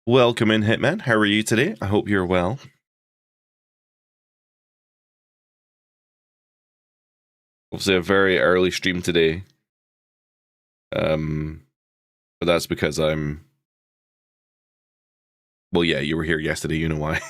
Welcome in, Hitman. How are you today? I hope you're well. Obviously, a very early stream today. But that's because well, yeah, you were here yesterday, you know why.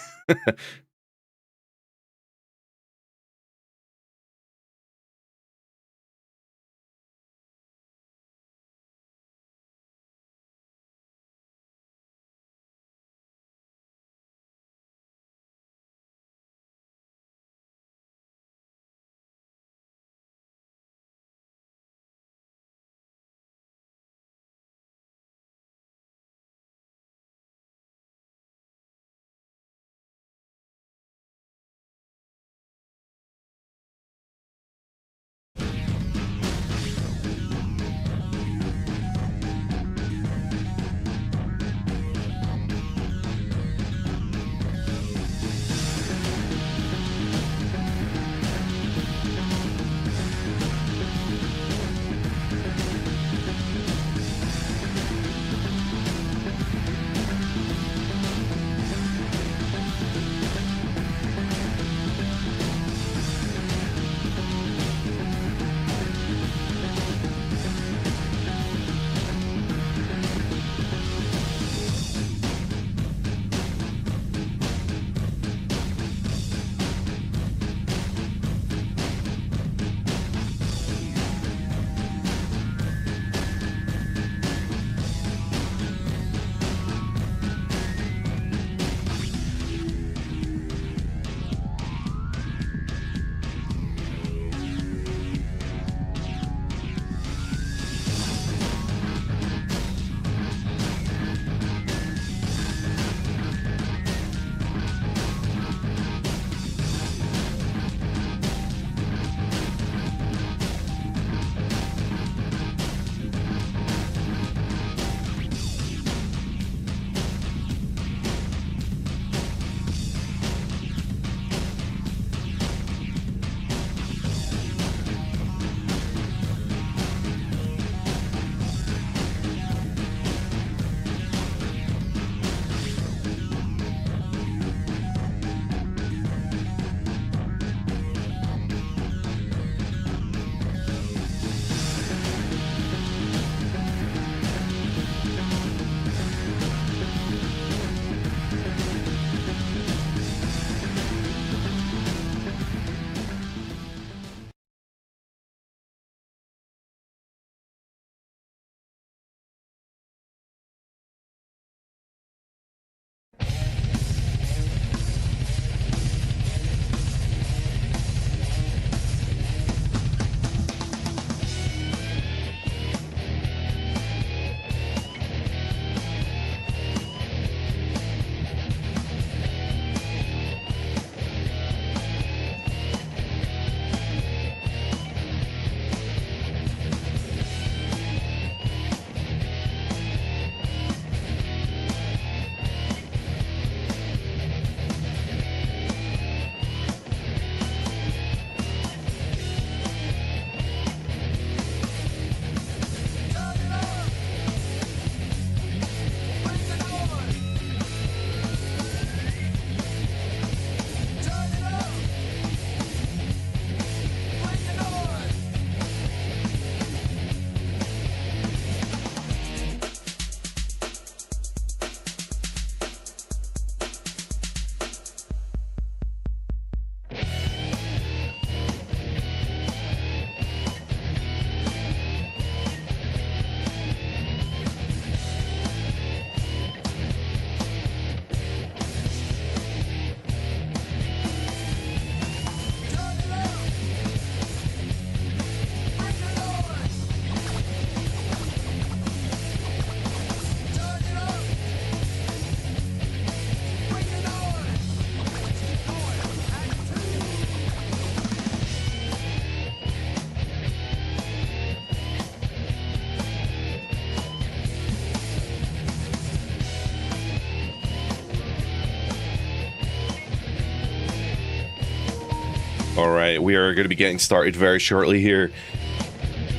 All right, we are going to be getting started very shortly here.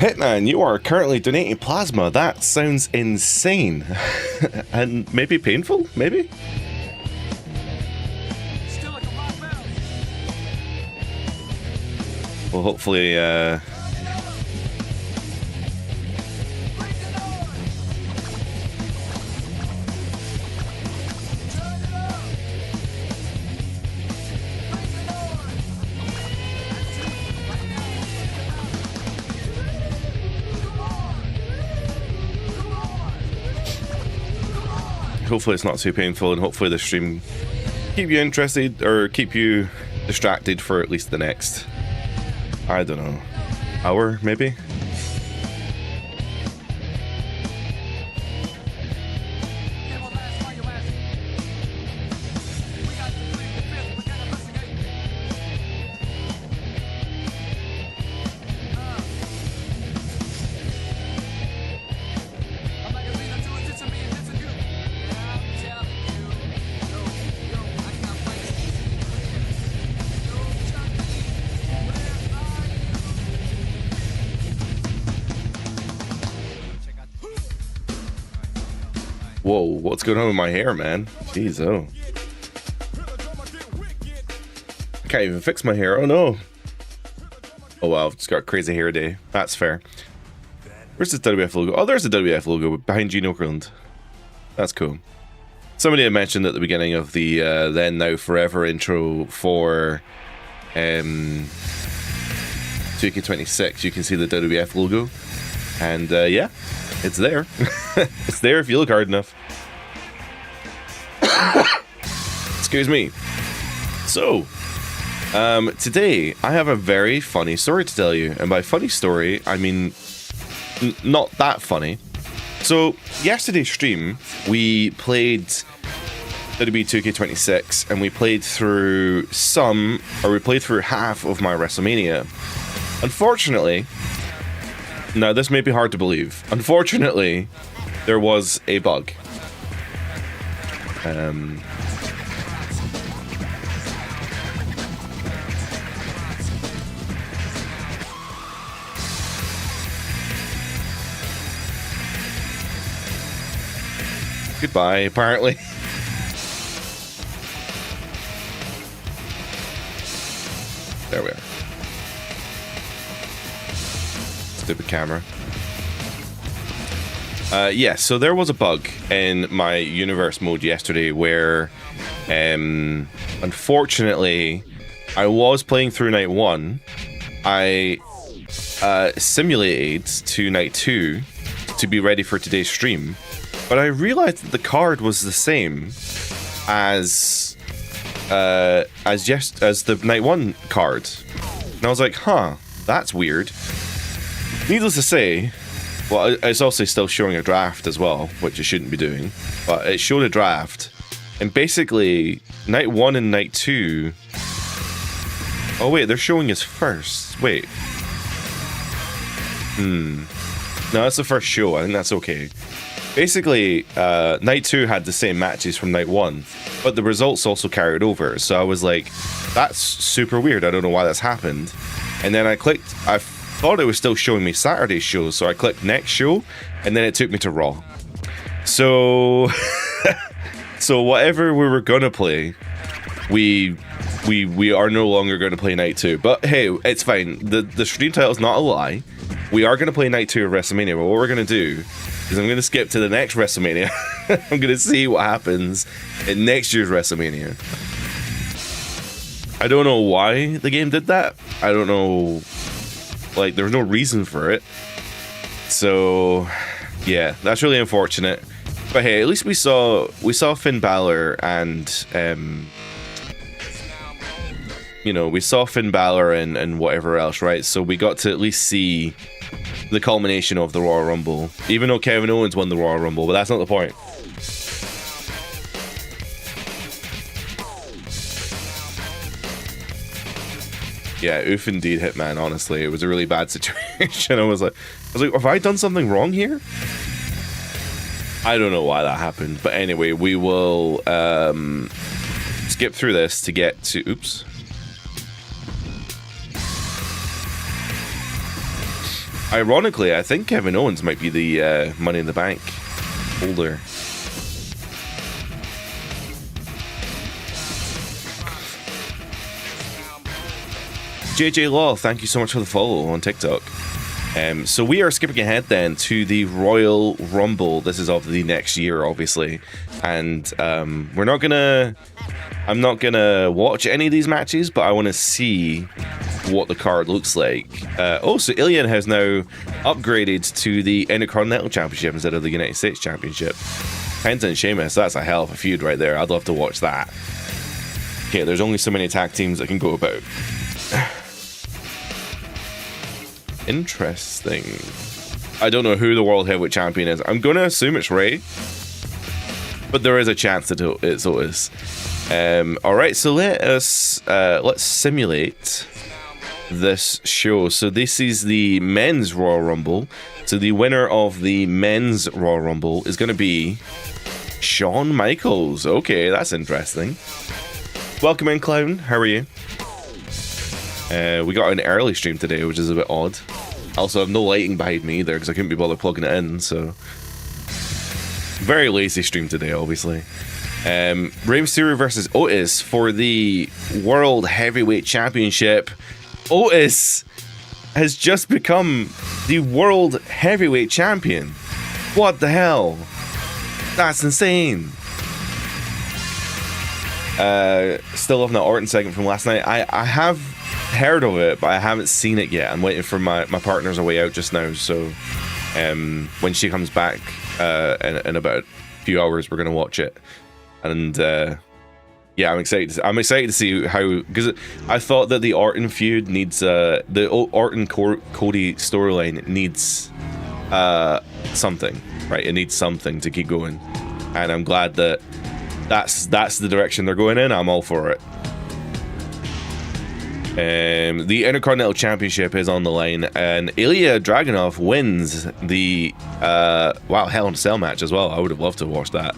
Hitman, you are currently donating plasma. That sounds insane. And maybe painful, maybe? Well, hopefully, hopefully it's not too painful, and hopefully the stream keep you interested or keep you distracted for at least the next, I don't know, hour maybe. Whoa, what's going on with my hair, man? Jeez, oh. I can't even fix my hair, oh no. Oh wow, it's got a crazy hair day. That's fair. Where's the WF logo? Oh, there's the WF logo behind Gene Okerlund. That's cool. Somebody had mentioned at the beginning of the Then Now Forever intro for 2K26, you can see the WF logo. And yeah, it's there. It's there if you look hard enough. Excuse me. So, today I have a very funny story to tell you. And by funny story, I mean not that funny. So, yesterday's stream, we played WWE 2K26 and we played through half of my WrestleMania. Unfortunately, now this may be hard to believe. Unfortunately, there was a bug. Goodbye, apparently. There we are. Stupid camera. Yeah, so there was a bug in my universe mode yesterday where, unfortunately, I was playing through night 1. I simulated to night 2 to be ready for today's stream, but I realized that the card was the same as the night 1 card, and I was like, huh, that's weird. Needless to say, well, it's also still showing a draft as well, which it shouldn't be doing, but it showed a draft, and basically night 1 and night 2. Oh wait, they're showing us first. Wait. No, that's the first show. I think that's okay. Basically, night 2 had the same matches from night 1, but the results also carried over. So I was like, that's super weird. I don't know why that's happened. And then I thought it was still showing me Saturday's show, so I clicked next show, and then it took me to Raw. So, so whatever we were gonna play, we are no longer going to play night 2. But hey, it's fine. The stream title's not a lie. We are going to play night 2 of WrestleMania, but what we're going to do is I'm going to skip to the next WrestleMania. I'm going to see what happens in next year's WrestleMania. I don't know why the game did that. I don't know. Like, there's no reason for it. So, yeah, that's really unfortunate. But hey, at least we saw Finn Balor and you know, we saw Finn Balor and whatever else, right? So we got to at least see the culmination of the Royal Rumble, even though Kevin Owens won the Royal Rumble, but that's not the point. Yeah, oof indeed, Hitman, honestly. It was a really bad situation. I was like, have I done something wrong here? I don't know why that happened, but anyway, we will skip through this to get to... Oops. Ironically, I think Kevin Owens might be the Money in the Bank holder. JJ Law, thank you so much for the follow on TikTok. So we are skipping ahead then to the Royal Rumble. This is of the next year, obviously, and I'm not gonna watch any of these matches, but I want to see what the card looks like. So Ilian has now upgraded to the Intercontinental Championship instead of the United States Championship. Penta and Sheamus, that's a hell of a feud right there. I'd love to watch that. Okay, there's only so many tag teams I can go about. Interesting. I don't know who the World Heavyweight Champion is. I'm going to assume it's Ray, but there is a chance that it's Otis. Alright, so let's simulate this show. So this is the men's Royal Rumble. So the winner of the men's Royal Rumble is going to be Shawn Michaels. Okay, that's interesting. Welcome in, Clown. How are you? We got an early stream today, which is a bit odd. Also, I have no lighting behind me either because I couldn't be bothered plugging it in, so... Very lazy stream today, obviously. Rey Mysterio versus Otis for the World Heavyweight Championship. Otis has just become the World Heavyweight Champion. What the hell? That's insane. Still loving that Orton segment from last night. I have heard of it, but I haven't seen it yet. I'm waiting for my partner's away out just now, so when she comes back in about a few hours, we're gonna watch it. And yeah, I'm excited. I'm excited to see how, because I thought that the Orton feud needs the Orton Cody storyline needs something, right? It needs something to keep going, and I'm glad that that's the direction they're going in. I'm all for it. The Intercontinental Championship is on the line, and Ilya Dragunov wins the Hell in a Cell match as well. I would have loved to watch that.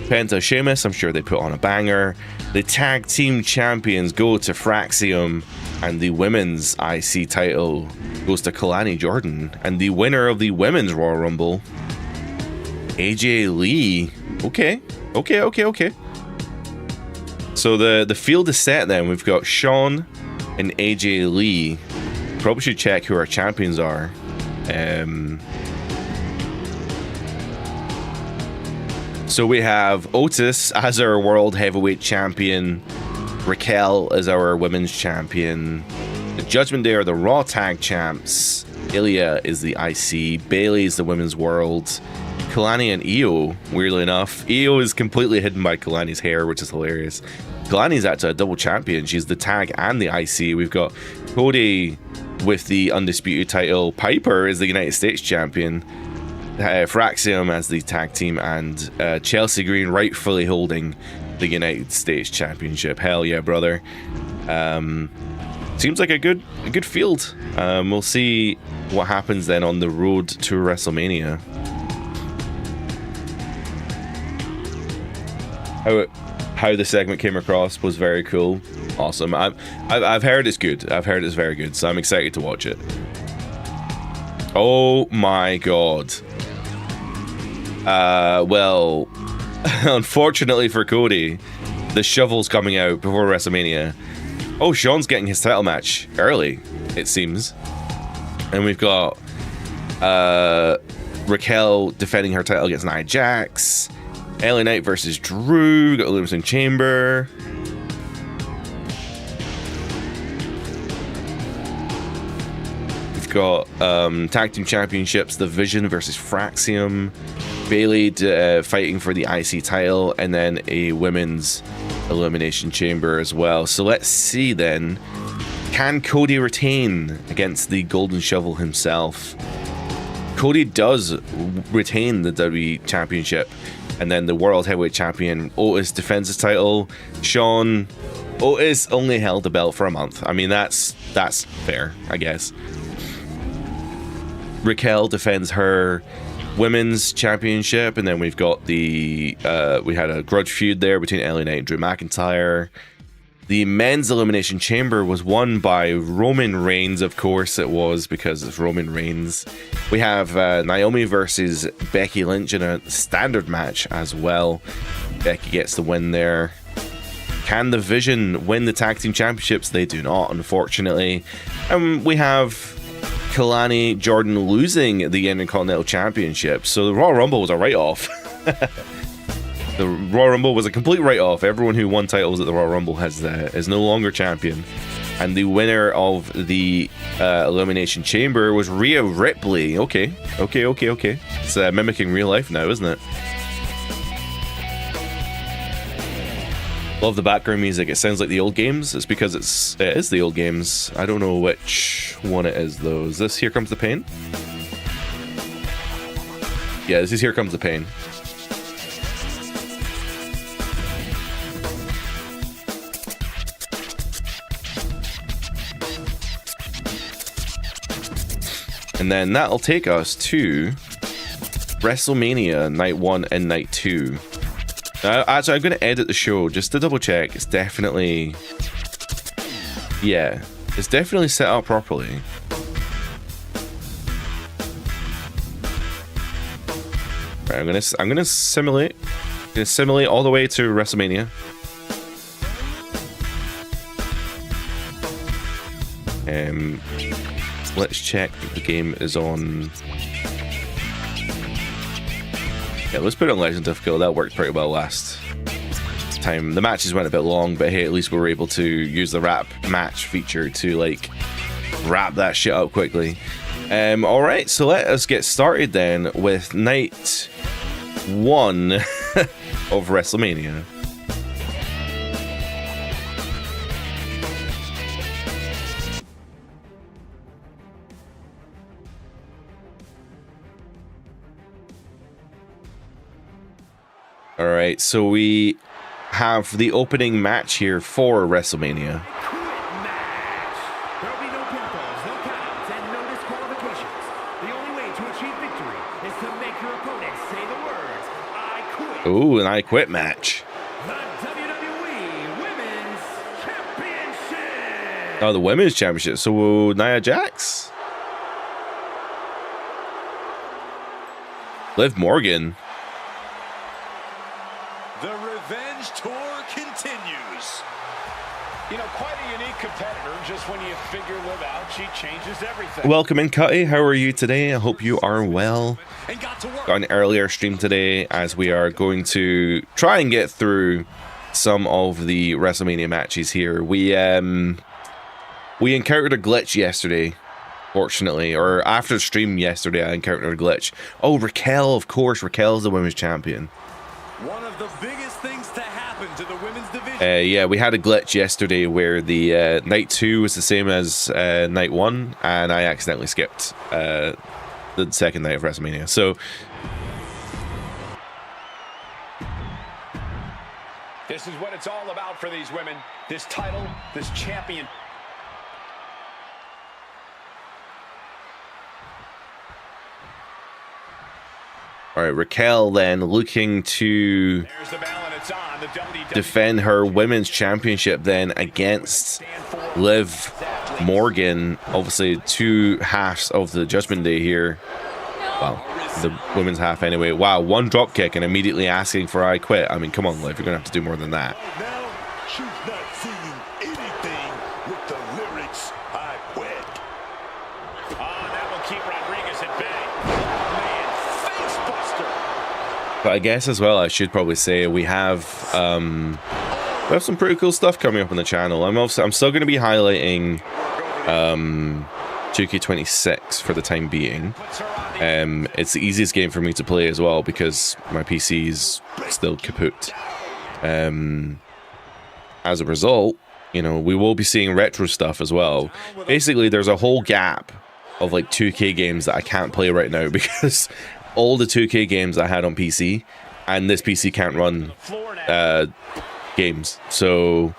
Penta Sheamus, I'm sure they put on a banger. The tag team champions go to Fraxium, and the women's IC title goes to Kalani Jordan, and the winner of the women's Royal Rumble, AJ Lee. Okay. So the field is set then. We've got Shawn and AJ Lee. Probably should check who our champions are. So we have Otis as our World Heavyweight Champion. Raquel as our Women's Champion. The Judgment Day are the Raw Tag Champs. Ilya is the IC. Bayley is the Women's World. Kalani and Io, weirdly enough. Io is completely hidden by Kalani's hair, which is hilarious. Kalani's actually a double champion. She's the tag and the IC. We've got Cody with the undisputed title. Piper is the United States champion. Fraxium as the tag team, and Chelsea Green rightfully holding the United States Championship. Hell yeah, brother. Seems like a good field. We'll see what happens then on the road to WrestleMania. How the segment came across was very cool. Awesome. I've heard it's good. I've heard it's very good, so I'm excited to watch it. Oh my god. Well, unfortunately for Cody, the shovel's coming out before WrestleMania. Oh, Shawn's getting his title match early, it seems. And we've got Raquel defending her title against Nia Jax. LA Knight versus Drew. Got Elimination Chamber. We've got Tag Team Championships, The Vision versus Fraxium. Bayley fighting for the IC title, and then a women's Elimination Chamber as well. So let's see then. Can Cody retain against the Golden Shovel himself? Cody does retain the WWE Championship, and then the World Heavyweight Champion Otis defends his title. Shawn, Otis only held the belt for a month. I mean, that's fair, I guess. Raquel defends her Women's Championship, and then we've got the we had a grudge feud there between LA Knight and Drew McIntyre. The men's elimination chamber was won by Roman Reigns, of course it was, because it's Roman Reigns. We have Naomi versus Becky Lynch in a standard match as well. Becky gets the win there. Can the Vision win the tag team championships? They do not, unfortunately. And we have Kalani Jordan losing the Intercontinental Championship. So the Royal Rumble was a write-off. The Royal Rumble was a complete write-off. Everyone who won titles at the Royal Rumble is no longer champion. And the winner of the Elimination Chamber was Rhea Ripley. Okay. It's mimicking real life now, isn't it? Love the background music. It sounds like the old games. It's because it is the old games. I don't know which one it is though. Is this Here Comes the Pain? Yeah, this is Here Comes the Pain. And then that'll take us to WrestleMania Night 1 and Night 2. Actually, I'm going to edit the show just to double check. It's definitely... Yeah, it's definitely set up properly. Right, I'm gonna simulate. All the way to WrestleMania. Let's check if the game is on. Yeah, let's put it on Legend difficult. That worked pretty well last time. The matches went a bit long, but hey, at least we were able to use the wrap match feature to like wrap that shit up quickly. All right, so let us get started then with Night 1 of WrestleMania. All right, so we have the opening match here for WrestleMania. There'll be no pinfalls, no countouts, and no disqualifications. The only way to achieve victory is to make your opponent say the words, "I quit." Ooh, an I Quit match. The WWE Women's Championship. Oh, the Women's Championship. So Nia Jax? Liv Morgan. The revenge tour continues. You know, quite a unique competitor. Just when you figure Liv out, she changes everything. Welcome in, Cutty. How are you today? I hope you are well. And got to work. Got an earlier stream today as we are going to try and get through some of the WrestleMania matches here. We encountered a glitch yesterday, fortunately, or after the stream yesterday I encountered a glitch. Oh, Raquel, of course. Raquel's the women's champion. One of the biggest things to happen to the women's division. Yeah, we had a glitch yesterday where the Night 2 was the same as Night 1, and I accidentally skipped the second night of WrestleMania. So This is what it's all about for these women. This title, this champion. all right, Raquel then looking to There's the bell and it's on. The WWE. defend her women's championship then against Liv Morgan. Obviously, two halves of the Judgment Day here. Well, the women's half anyway. Wow, one drop kick and immediately asking for I Quit. I mean, come on, Liv, you're gonna have to do more than that. Now she's not singing anything with the lyrics "I quit." That will keep Rodriguez at bay. Man, face buster. But I guess as well, I should probably say we have some pretty cool stuff coming up on the channel. I'm still going to be highlighting 2K26 for the time being. It's the easiest game for me to play as well because my PC is still kaput. As a result, you know, we will be seeing retro stuff as well. Basically, there's a whole gap of like 2K games that I can't play right now because all the 2K games I had on PC and this PC can't run games. So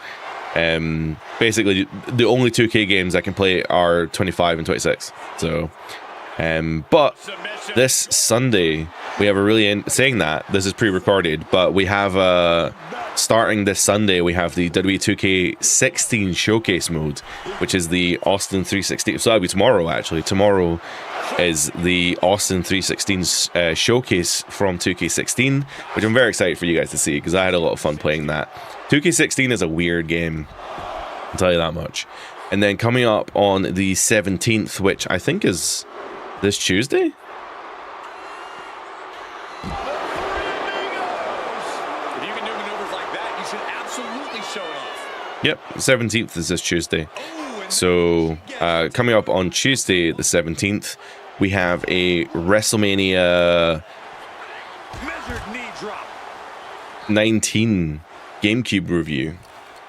basically the only 2K games I can play are 25 and 26. So But this Sunday, we have a really saying that this is pre-recorded, but we have starting this Sunday, we have the WWE 2K16 showcase mode, which is the Austin 316. So that'll be tomorrow, actually. Tomorrow is the Austin 316 showcase from 2K16, which I'm very excited for you guys to see because I had a lot of fun playing that. 2K16 is a weird game, I'll tell you that much. And then coming up on the 17th, which I think is this Tuesday? If you can do maneuvers like that, you should absolutely show it off. Yep, 17th is this Tuesday. So coming up on Tuesday, the 17th, we have a WrestleMania Measured knee drop. 19 GameCube review,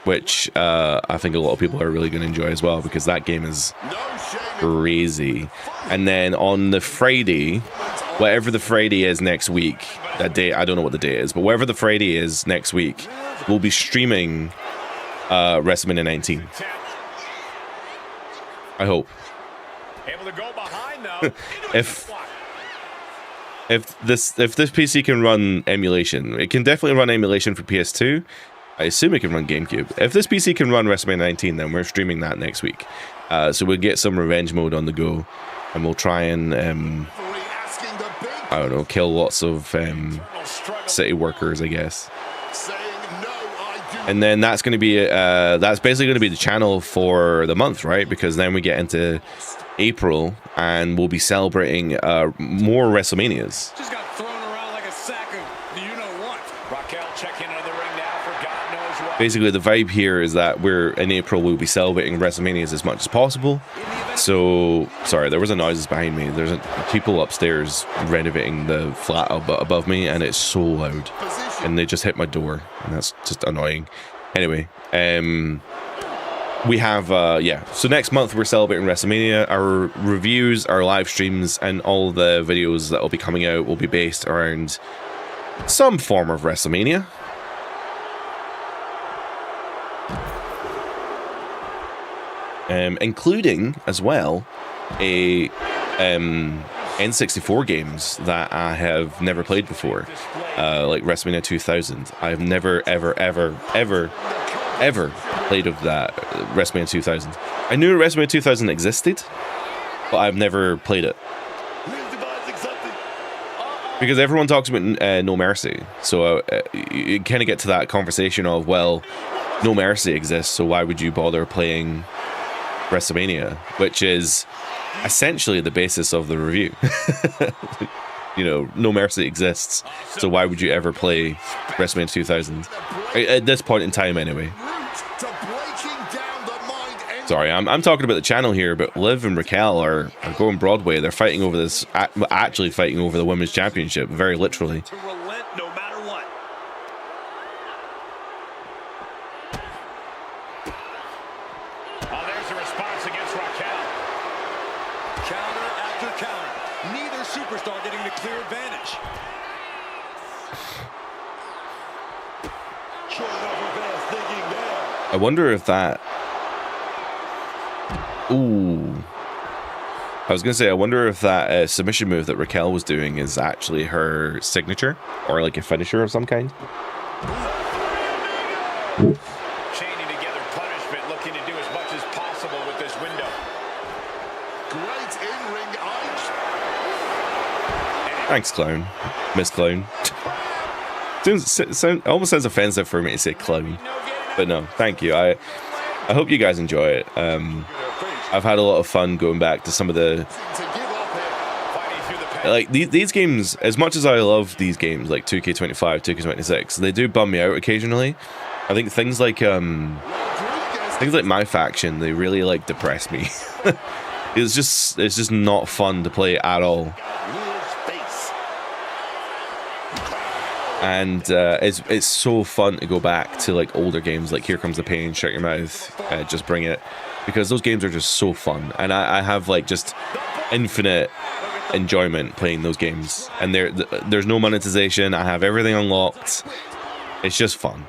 which I think a lot of people are really going to enjoy as well because that game is crazy. And then on the Friday, whatever the Friday is next week, that day, I don't know what the day is, but whatever the Friday is next week, we'll be streaming WrestleMania 19. I hope. Able to go behind though. if this PC can run emulation, it can definitely run emulation for PS2. I assume it can run GameCube. If this PC can run WrestleMania 19, then we're streaming that next week. So we'll get some revenge mode on the go, and we'll try and I don't know, kill lots of city workers, I guess. And then that's going to be that's basically going to be the channel for the month, right? Because then we get into April and we'll be celebrating more WrestleManias. Just got thrown around like a sack of you know what. Raquel checking into the ring now for God knows what. Basically, the vibe here is that in April we'll be celebrating WrestleManias as much as possible. So, sorry, there was a noises behind me. There's people upstairs renovating the flat above me, and it's so loud. And they just hit my door, and that's just annoying. Anyway, we have, so next month we're celebrating WrestleMania. Our reviews, our live streams, and all the videos that will be coming out will be based around some form of WrestleMania. Including as well a N64 games that I have never played before, like WrestleMania 2000. I've never ever played of that WrestleMania 2000. I knew WrestleMania 2000 existed, but I've never played it because everyone talks about No Mercy. So you kind of get to that conversation of, well, No Mercy exists, so why would you bother playing WrestleMania, which is essentially the basis of the review. You know, No Mercy exists, so why would you ever play WrestleMania 2000 at this point in time anyway? Sorry, I'm talking about the channel here, but Liv and Raquel are going Broadway. They're fighting over this, actually fighting over the women's championship, very literally. To relent no matter what. Oh, there's the response against Raquel. Counter after counter. Neither superstar getting the clear advantage. I wonder if that... Ooh. I was going to say, I wonder if that submission move that Raquel was doing is actually her signature, or like a finisher of some kind. Chaining together punishment, looking to do as much as possible with this window. Great in-ring eyes. Thanks, clown. Miss Clown. Almost sounds offensive for me to say clown. But no, thank you. I hope you guys enjoy it. I've had a lot of fun going back to some of the... Like, these games, as much as I love these games, like 2K25, 2K26, they do bum me out occasionally. I think things like My Faction, they really, like, depress me. It's just not fun to play at all. And it's so fun to go back to like older games like Here Comes the Pain, Shut Your Mouth, Just Bring It, because those games are just so fun, and I have like just infinite enjoyment playing those games, and there's no monetization. I have everything unlocked. It's just fun.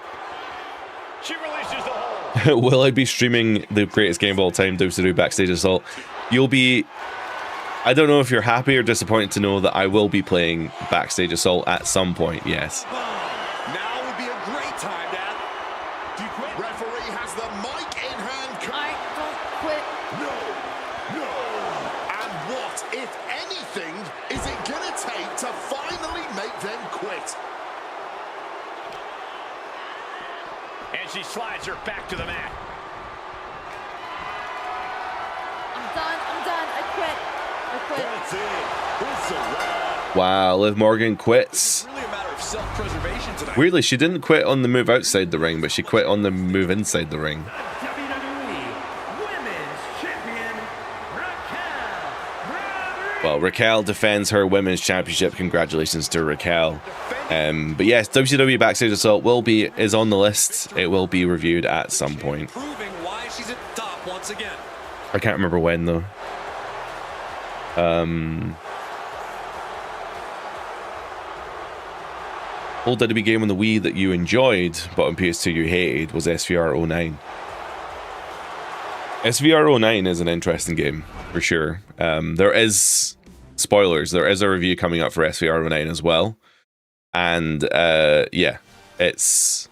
She releases the hold. Will I be streaming the greatest game of all time, Dose2Do Backstage Assault? You'll be I don't know if you're happy or disappointed to know that I will be playing Backstage Assault at some point. Yes. Now would be a great time, Dad. Do you quit? Referee has the mic in hand. I don't quit. No, no. And what, if anything, is it gonna take to finally make them quit? And she slides her back to the mat. I'm done. I quit. That's it. It's a wrap. Wow, Liv Morgan quits. Really a matter of self-preservation tonight. Weirdly, she didn't quit on the move outside the ring, but she quit on the move inside the ring. WWE Women's Champion, Raquel Rodriguez. Well, Raquel defends her Women's Championship. Congratulations to Raquel. But yes, WCW Backstage Assault is on the list. It will be reviewed at some point. Proving why she's at the top once again. I can't remember when though. Old WWE game on the Wii that you enjoyed, but on PS2 you hated, was SVR 09. SVR 09 is an interesting game, for sure. There is, spoilers, there is a review coming up for SVR 09 as well. And, yeah, it's...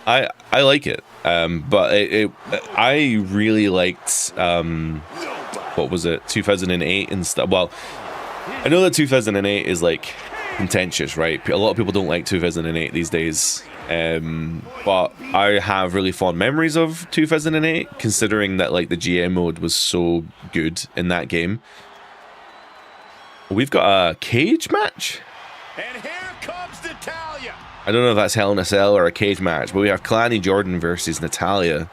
I like it, but I really liked, what was it, 2008 and stuff. Well, I know that 2008 is, like, contentious, right? A lot of people don't like 2008 these days, but I have really fond memories of 2008, considering that like the GM mode was so good in that game. We've got a cage match. And here comes Natalya. I don't know if that's Hell in a Cell or a cage match, but we have Kalani Jordan versus Natalya.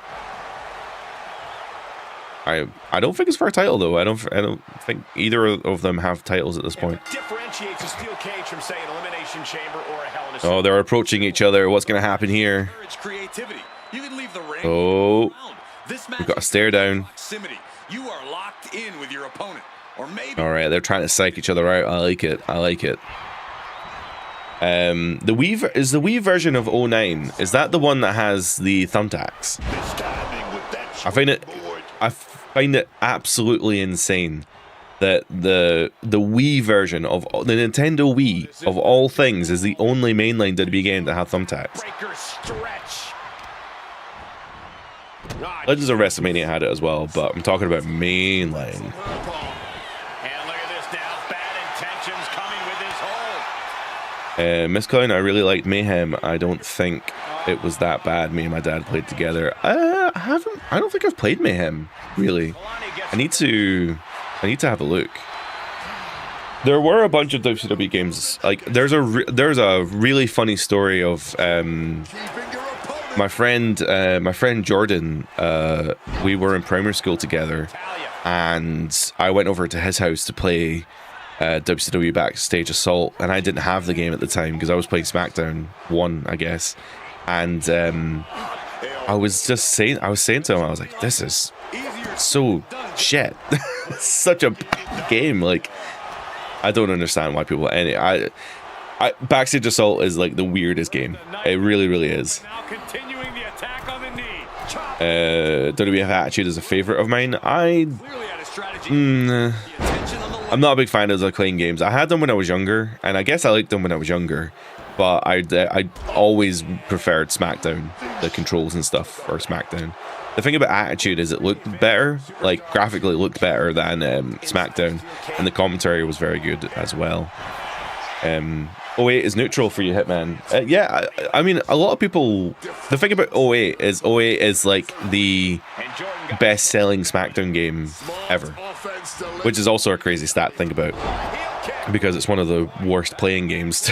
I don't think it's for a title though. I don't think either of them have titles at this point. Differentiates a steel cage from, say, an elimination chamber or a Hell in a Cell. Oh, they're approaching each other. What's going to happen here? It's creativity. You can leave the ring. Oh, This we've got a stare down. proximity. You are locked in with your opponent, or maybe. All right, they're trying to psych each other out. I like it. I like it. The Wii version of 09, is that the one that has the thumbtacks? I find it absolutely insane that the Wii version of the Nintendo Wii of all things is the only mainline WWE game to have thumbtacks. Breaker stretch. Legends of WrestleMania had it as well, but I'm talking about mainline. And look at this now. Bad intentions coming with his hold. Miss Clown, I really liked Mayhem. I don't think it was that bad. Me and my dad played together. I don't think I've played Mayhem, really. I need to have a look. There were a bunch of WCW games. Like there's a really funny story of my friend Jordan. We were in primary school together, and I went over to his house to play WCW Backstage Assault, and I didn't have the game at the time because I was playing SmackDown 1, I guess. And I was saying to him, I was like, this is so shit. Such a bad game. Like, I don't understand why people. Backstage Assault is like the weirdest game. It really, really is. Now continuing the attack on the knee. WWF Attitude is a favorite of mine. Clearly had a strategy. The attention on the I'm not a big fan of the Acclaim games. I had them when I was younger, and I guess I liked them when I was younger. But I always preferred SmackDown, the controls and stuff for SmackDown. The thing about Attitude is it looked better, like graphically it looked better than SmackDown, and the commentary was very good as well. 08 is neutral for you, Hitman. Yeah, I mean, a lot of people. The thing about 08 is like the best-selling SmackDown game ever, which is also a crazy stat to think about, because it's one of the worst playing games.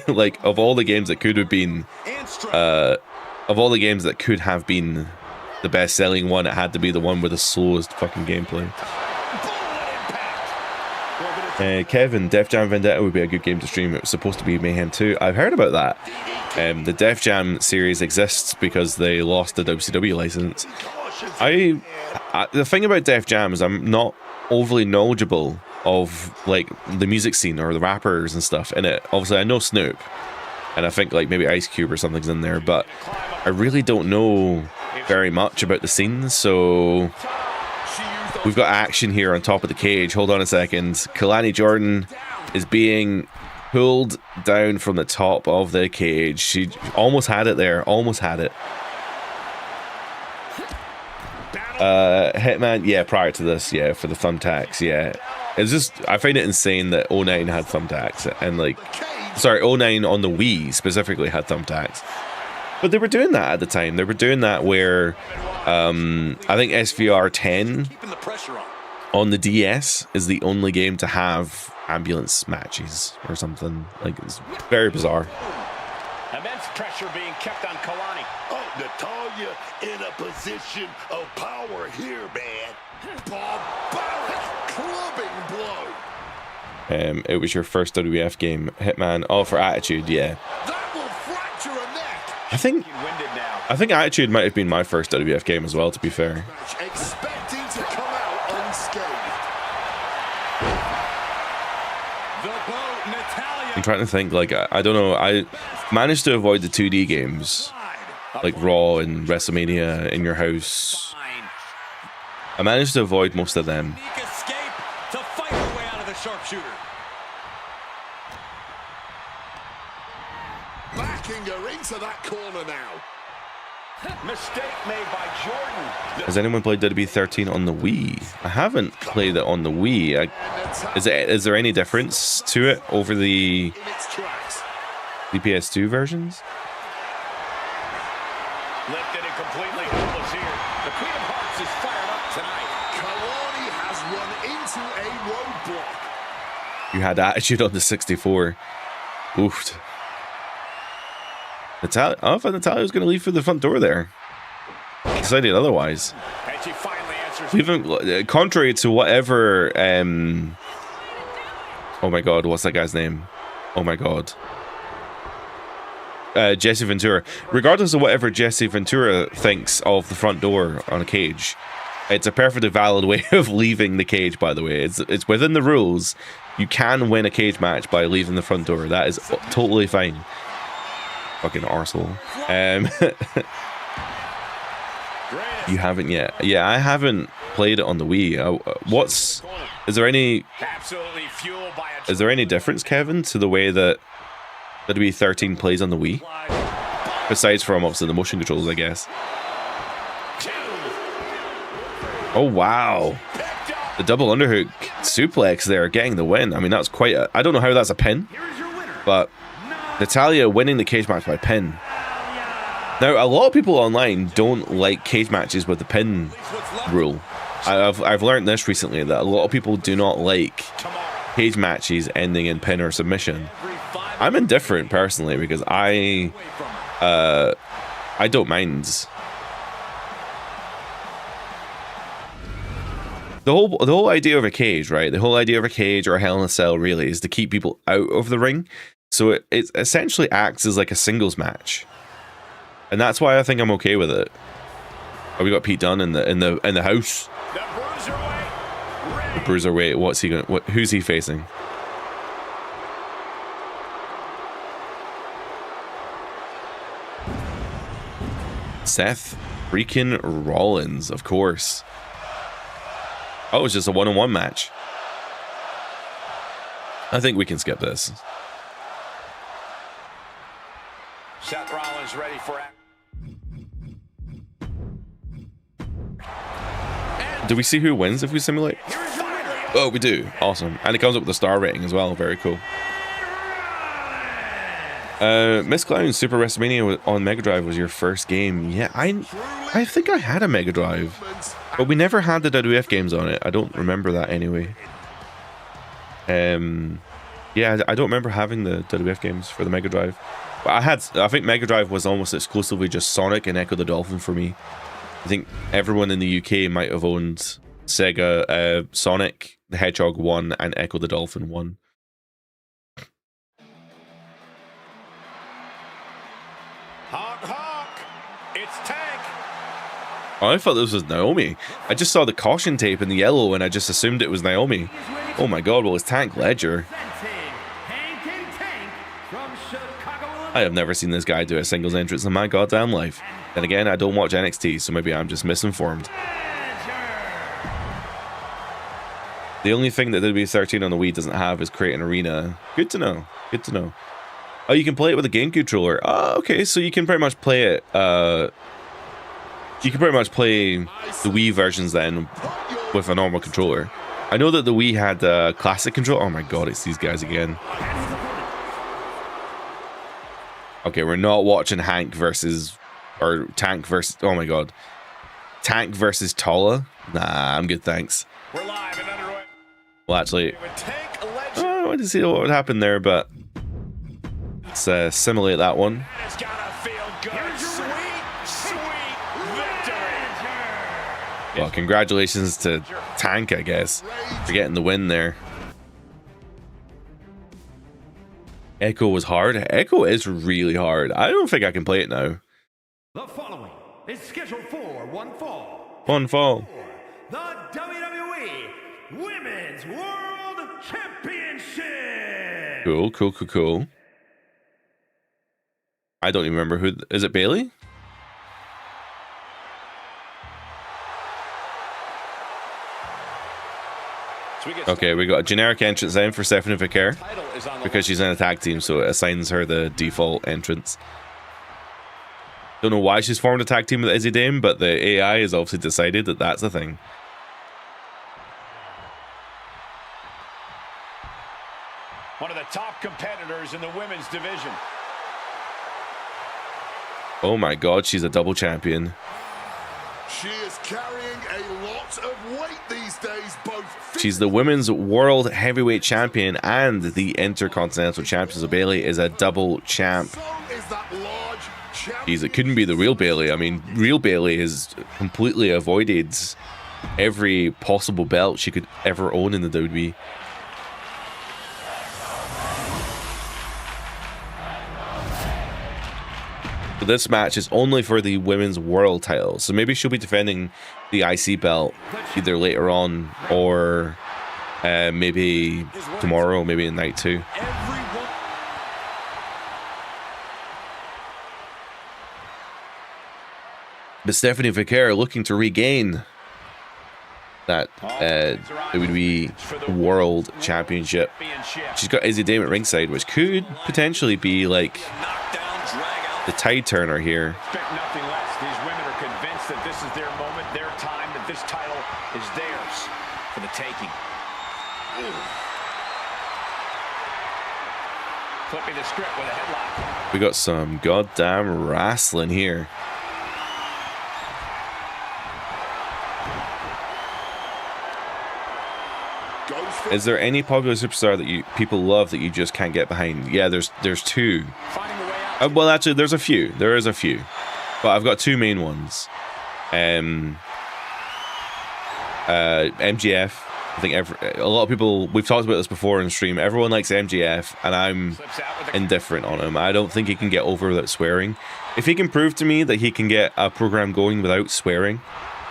Like of all the games that could have been, the best-selling one, it had to be the one with the slowest fucking gameplay. Kevin, Def Jam Vendetta would be a good game to stream. It was supposed to be Mayhem 2. I've heard about that. The Def Jam series exists because they lost the WCW license. The thing about Def Jam is I'm not overly knowledgeable of like the music scene or the rappers and stuff in it. Obviously, I know Snoop, and I think like maybe Ice Cube or something's in there, but I really don't know very much about the scene. So We've got action here on top of the cage. Hold on a second. Kalani Jordan is being pulled down from the top of the cage. She almost had it there. Almost had it. Hitman, yeah, prior to this, yeah, for the thumbtacks, yeah. It's just, I find it insane that 09 had thumbtacks, and like, sorry, 09 on the Wii specifically had thumbtacks. But they were doing that at the time. They were doing that where, I think SVR 10 on the DS is the only game to have ambulance matches or something. Like, it's very bizarre. Immense pressure being kept on Kalani. Oh, Natalya in a position of power here, man. Barbaric clubbing blow. It was your first WWF game, Hitman. Oh, for Attitude, yeah. That will fracture a neck. I think Attitude might have been my first WWF game as well, to be fair. Expecting to come out unscathed. I'm trying to think, like, I don't know, I managed to avoid the 2D games, like Raw and WrestleMania in your house. I managed to avoid most of them. Backing her into that corner now. Mistake made by Jordan. Has anyone played WWE 13 on the Wii? I haven't played it on the Wii. Is there any difference to it over the In its tracks. PS2 versions? Lifted and completely helpless here. The Queen of Hearts is fired up tonight. Kalani has run into a roadblock. You had Attitude on the 64. Oofed. Natalia, I thought Natalia was going to leave through the front door there. Decided otherwise. And she finally answers. Even contrary to whatever. Oh my God, what's that guy's name? Oh my God. Jesse Ventura. Regardless of whatever Jesse Ventura thinks of the front door on a cage, it's a perfectly valid way of leaving the cage. By the way, it's within the rules. You can win a cage match by leaving the front door. That is totally fine. Fucking arsehole. You haven't yet. Yeah, I haven't played it on the Wii. Is there any Absolutely fueled by a is there any difference, Kevin, to the way that WWE 13 plays on the Wii? Besides from obviously the motion controls, I guess. Oh wow. The double underhook suplex there, getting the win. I mean, that's quite a, I don't know how that's a pin, but Natalia winning the cage match by pin. Now, a lot of people online don't like cage matches with the pin rule. I've learned this recently, that a lot of people do not like cage matches ending in pin or submission. I'm indifferent personally because I don't mind. The whole idea of a cage, right? The whole idea of a cage or a Hell in a Cell really is to keep people out of the ring. So it essentially acts as like a singles match, and that's why I think I'm okay with it. Oh, we got Pete Dunne in the house. The Bruiserweight. What's he going? Who's he facing? Seth freaking Rollins, of course. Oh, it's just a one-on-one match. I think we can skip this. Seth Rollins ready for action. Do we see who wins if we simulate? Oh, we do. Awesome. And it comes up with a star rating as well. Very cool. Miss Clown Super WrestleMania on Mega Drive was your first game. Yeah, I think I had a Mega Drive, but we never had the WWF games on it. I don't remember that anyway. Yeah, I don't remember having the WWF games for the Mega Drive. But I think Mega Drive was almost exclusively just Sonic and Echo the Dolphin for me. I think everyone in the UK might have owned Sega Sonic the Hedgehog 1 and Echo the Dolphin 1. Honk, honk. It's Tank. Oh, I thought this was Naomi. I just saw the caution tape in the yellow and I just assumed it was Naomi. Oh my god, well, it's Tank Ledger. I have never seen this guy do a singles entrance in my goddamn life. Then again, I don't watch NXT, so maybe I'm just misinformed. The only thing that WWE 13 on the Wii doesn't have is create an arena. Good to know. Good to know. Oh, you can play it with a game controller. Oh, okay, so you can pretty much play it. You can pretty much play the Wii versions then with a normal controller. I know that the Wii had a classic controller. Oh my god, it's these guys again. Okay, we're not watching Hank versus, or Tank versus, oh my god. Tank versus Tala? Nah, I'm good, thanks. We're live and underway. Well, actually, With Tank Legend. I wanted to see what would happen there, but let's simulate that one. It's gotta feel good. Sweet, sweet victory. Well, congratulations to Tank, I guess, for getting the win there. Echo was hard. Echo is really hard. I don't think I can play it now. The following is scheduled for one fall. One fall. The WWE Women's World Championship. Cool, cool, cool, cool. I don't even remember who. Is it Bailey? Okay, we got a generic entrance then for Stephanie Vicaire because she's in a tag team, so it assigns her the default entrance. Don't know why she's formed a tag team with Izzy Dame, but the AI has obviously decided that that's a thing. One of the top competitors in the women's division. Oh my god, she's a double champion. She is carrying a lot of weight these days, both. She's the women's world heavyweight champion and the intercontinental champion. So Bailey is a double champ. So is that large Jeez, it couldn't be the real Bailey. I mean, real Bailey has completely avoided every possible belt she could ever own in the WWE. So this match is only for the women's world title. So maybe she'll be defending the IC belt either later on or maybe tomorrow, maybe in night 2. But Stephanie Vicaire looking to regain that WWE World Championship. She's got Izzy Dame at ringside, which could potentially be like the tide turner here. Expect nothing less. These women are convinced that this is their moment, their time, that this title is theirs for the taking. Flipping the script with a headlock. We got some goddamn wrestling here. Is there any popular superstar that people love that you just can't get behind? Yeah, there's two. Well, actually, there's a few. There is a few, but I've got two main ones. MGF. I think a lot of people, we've talked about this before in stream. Everyone likes MGF, and I'm indifferent on him. I don't think he can get over without swearing. If he can prove to me that he can get a program going without swearing,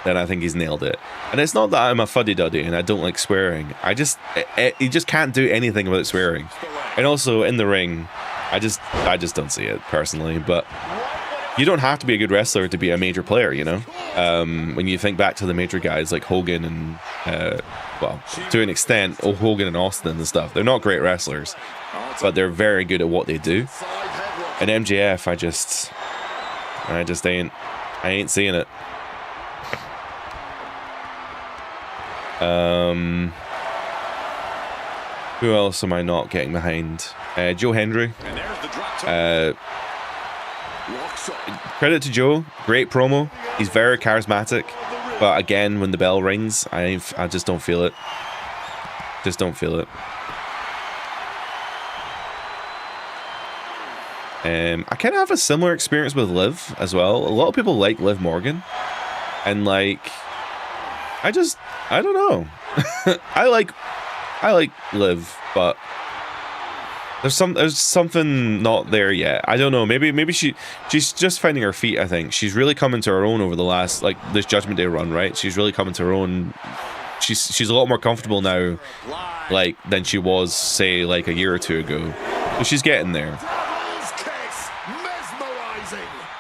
then I think he's nailed it. And it's not that I'm a fuddy-duddy and I don't like swearing. He just can't do anything without swearing. And also in the ring, I just don't see it personally. But you don't have to be a good wrestler to be a major player, you know. When you think back to the major guys like Hogan and well, to an extent, Hogan and Austin and stuff, they're not great wrestlers, but they're very good at what they do. And MJF, I ain't seeing it. Who else am I not getting behind? Joe Hendry. Credit to Joe, great promo. He's very charismatic, but again, when the bell rings, I just don't feel it. Just don't feel it. I kind of have a similar experience with Liv as well. A lot of people like Liv Morgan, and like, I don't know. I like Liv, but there's something not there yet. I don't know. Maybe she's just finding her feet. I think she's really coming to her own over the last, like, this Judgment Day run, right? She's really coming to her own. She's a lot more comfortable now, like, than she was, say, like a year or two ago. So she's getting there.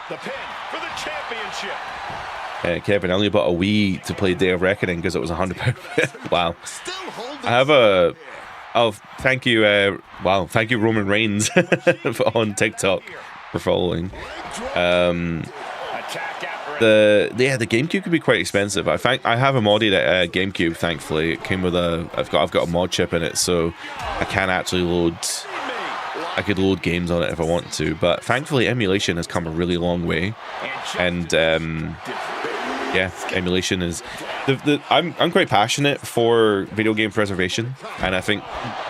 The pin for the championship. Kevin, I only bought a Wii to play Day of Reckoning because it was £100. Wow. Still holding I have a... Oh, thank you. Wow, thank you, Roman Reigns, on TikTok for following. The GameCube could be quite expensive. I have a modded GameCube. Thankfully, it came with I've got a mod chip in it, so I can actually load. I could load games on it if I want to, but thankfully, emulation has come a really long way, and yeah, emulation is. I'm quite passionate for video game preservation, and I think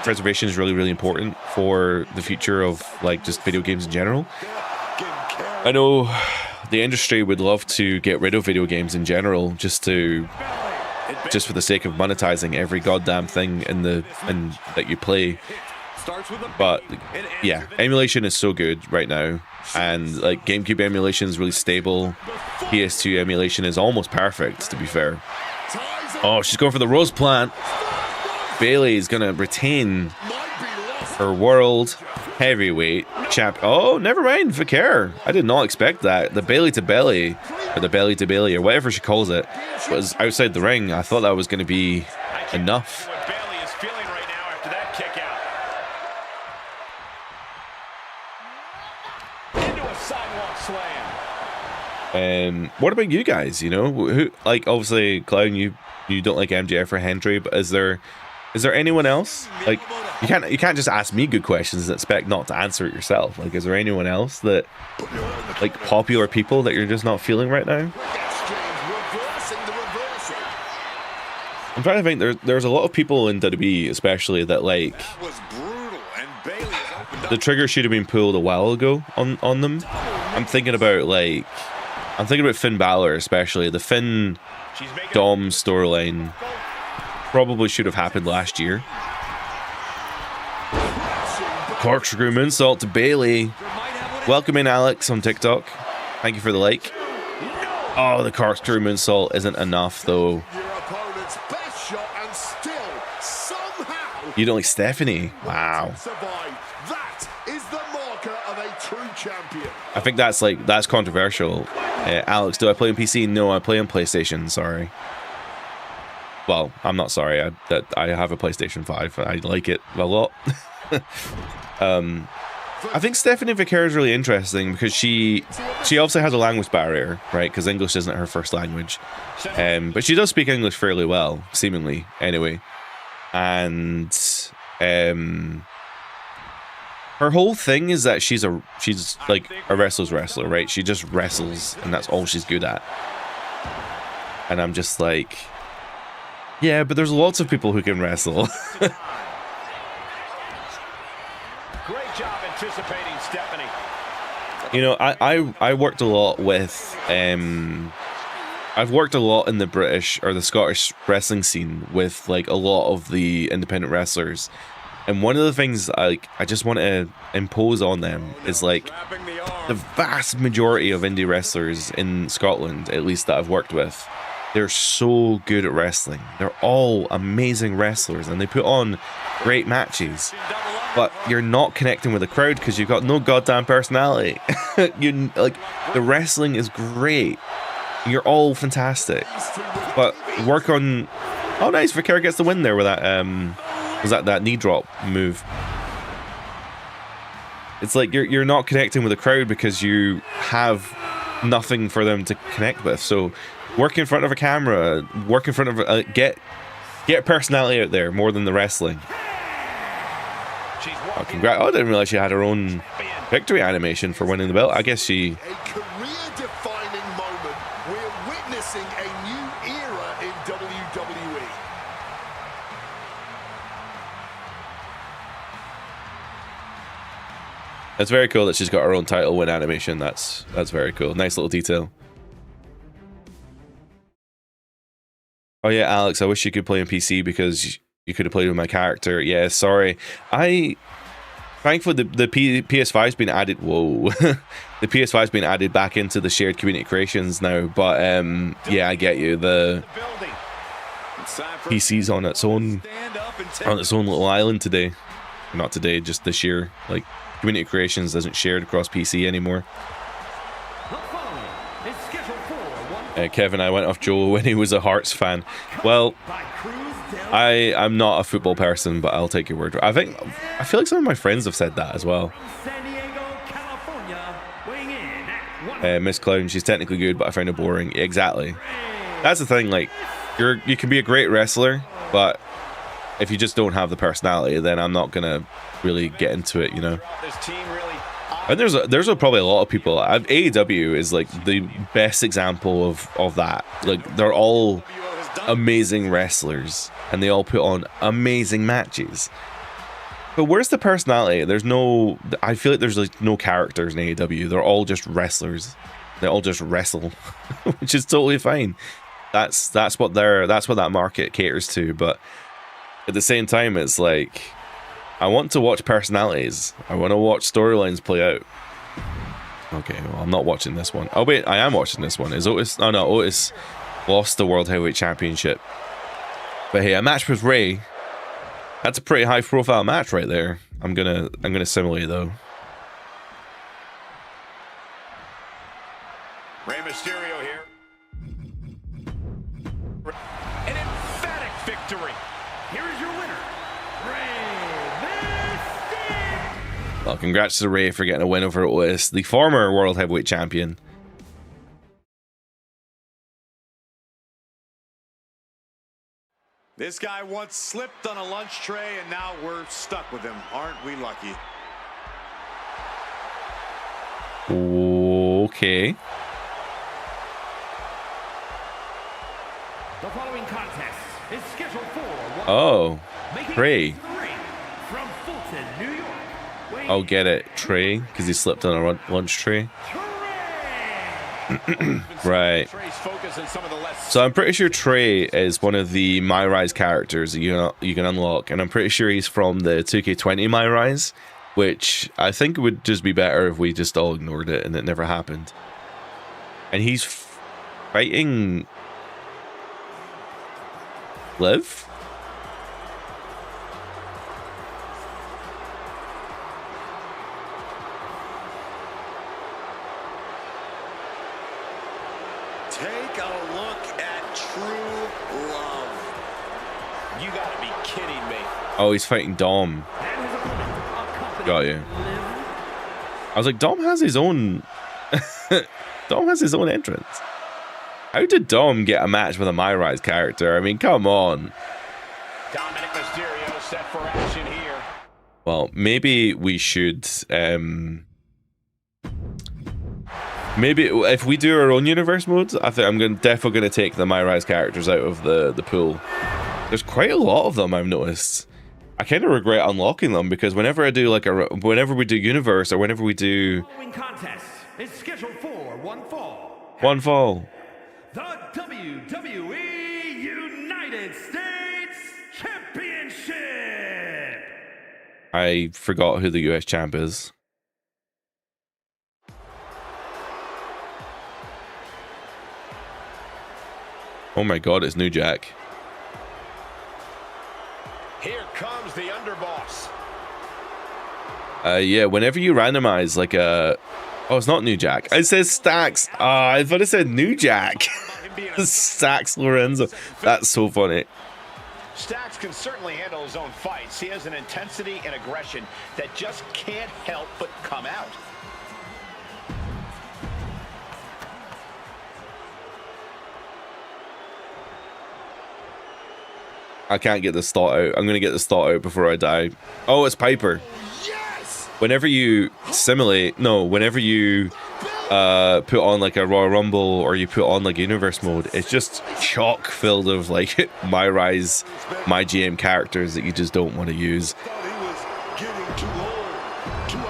preservation is really, really important for the future of like just video games in general. I know the industry would love to get rid of video games in general, just for the sake of monetizing every goddamn thing that you play. But yeah, emulation is so good right now, and like GameCube emulation is really stable. PS2 emulation is almost perfect, to be fair. Oh, she's going for the rose plant. Bailey is gonna retain her world heavyweight champ. Oh, never mind, Vicaire. I did not expect that. The Bailey to belly, or the belly to Bailey, or whatever she calls it, was outside the ring. I thought that was going to be enough. What Bailey is feeling right now after that kick out. Into a sidewalk slam. What about you guys? You know, who, like, obviously, Clown, you don't like MJF or Hendry, but is there anyone else? Like, you can't just ask me good questions and expect not to answer it yourself. Like, is there anyone else that, like, popular people that you're just not feeling right now? I'm trying to think. There's a lot of people in WWE, especially, that like the trigger should have been pulled a while ago on them. I'm thinking about Finn Balor, especially the Finn Dom storyline. Probably should have happened last year. Corkscrew moonsault to Bailey. Welcome in, Alex, on TikTok. Thank you for the like. Oh, the corkscrew moonsault isn't enough, though. You don't like Stephanie? Wow. I think that's controversial. Alex, do I play on PC? No, I play on PlayStation. Sorry. Well, I'm not sorry. I have a PlayStation 5. I like it a lot. I think Stephanie Vicaire is really interesting because she obviously has a language barrier, right? Because English isn't her first language. But she does speak English fairly well, seemingly, anyway. And her whole thing is that she's like a wrestler's wrestler, right? She just wrestles, and that's all she's good at. And I'm just like, yeah, but there's lots of people who can wrestle. Great job anticipating Stephanie. You know, I worked a lot with I've worked a lot in the British or the Scottish wrestling scene with like a lot of the independent wrestlers, and one of the things I just want to impose on them is like the vast majority of indie wrestlers in Scotland, at least that I've worked with, they're so good at wrestling. They're all amazing wrestlers and they put on great matches, but you're not connecting with the crowd because you've got no goddamn personality. The wrestling is great. You're all fantastic, but work on. Oh, nice! Vicaire gets the win there with that. Was that knee drop move? It's like you're not connecting with the crowd because you have nothing for them to connect with. So, work in front of a camera. Work in front of get personality out there more than the wrestling. Oh, congrats! Oh, I didn't realize she had her own victory animation for winning the belt. I guess she. It's very cool that she's got her own title win animation. That's very cool. Nice little detail. Oh yeah, Alex, I wish you could play on PC because you could have played with my character. Yeah, sorry. Thankfully the PS5's been added. Whoa. The PS5's been added back into the shared community creations now. But yeah, I get you. The PC's on its own little island today. Not today, just this year. Like, Community Creations isn't shared across PC anymore. The following is scheduled for one Kevin, I went off Joe when he was a Hearts fan. Well, I'm not a football person, but I'll take your word. I feel like some of my friends have said that as well. San Diego, California, weighing in at Miss Clown, she's technically good, but I find her boring. Exactly. That's the thing. Like, you can be a great wrestler, but if you just don't have the personality, then I'm not gonna really get into it, you know. This team really. And there's probably a lot of people. AEW is like the best example of that. Like, they're all amazing wrestlers, and they all put on amazing matches. But where's the personality? I feel like there's like no characters in AEW. They're all just wrestlers. They all just wrestle, which is totally fine. That's what that market caters to. But at the same time, it's like, I want to watch personalities. I want to watch storylines play out. Okay, well, I'm not watching this one. Oh wait, I am watching this one. Is Otis? Oh no, Otis lost the World Heavyweight Championship. But hey, a match with Rey. That's a pretty high profile match right there. I'm gonna simulate though. Rey Mysterio here. An emphatic victory. Here is your winner, Rey Mysterio. Well, congrats to Rey for getting a win over Otis, the former World Heavyweight Champion. This guy once slipped on a lunch tray, and now we're stuck with him. Aren't we lucky? Okay. The following contest is scheduled for Oh, making Trey. it to the ring from Fulton, New York. weighing I'll get it, Trey, because he slipped on a lunch tray. Right. So I'm pretty sure Trey is one of the My Rise characters that you can unlock, and I'm pretty sure he's from the 2K20 My Rise, which I think would just be better if we just all ignored it and it never happened. And he's fighting Liv? Take a look at true love. You gotta be kidding me. Oh, he's fighting Dom. Got you. I was like, Dom has his own Dom has his own entrance. How did Dom get a match with a My Rise character? I mean, come on. Dominic Mysterio set for action here. Well, maybe we should maybe if we do our own universe modes, I think I'm definitely gonna take the My Rise characters out of the pool. There's quite a lot of them, I've noticed. I kind of regret unlocking them because whenever I do like whenever we do universe or whenever we do contest is scheduled for one fall. one fall. The WWE United States Championship. I forgot who the US champ is. Oh my god, it's New Jack. Here comes the underboss. Yeah, whenever you randomize like a... Oh, it's not New Jack. It says Stax. I thought it said New Jack. Stax Lorenzo. That's so funny. Stax can certainly handle his own fights. He has an intensity and aggression that just can't help but come out. I can't get this thought out. I'm going to get this thought out before I die. Oh, it's Piper. Yes! Whenever you simulate... No, whenever you put on like a Royal Rumble or you put on like universe mode, it's just chock filled of like My Rise, My GM characters that you just don't want to use. Thought he was getting too old, too old.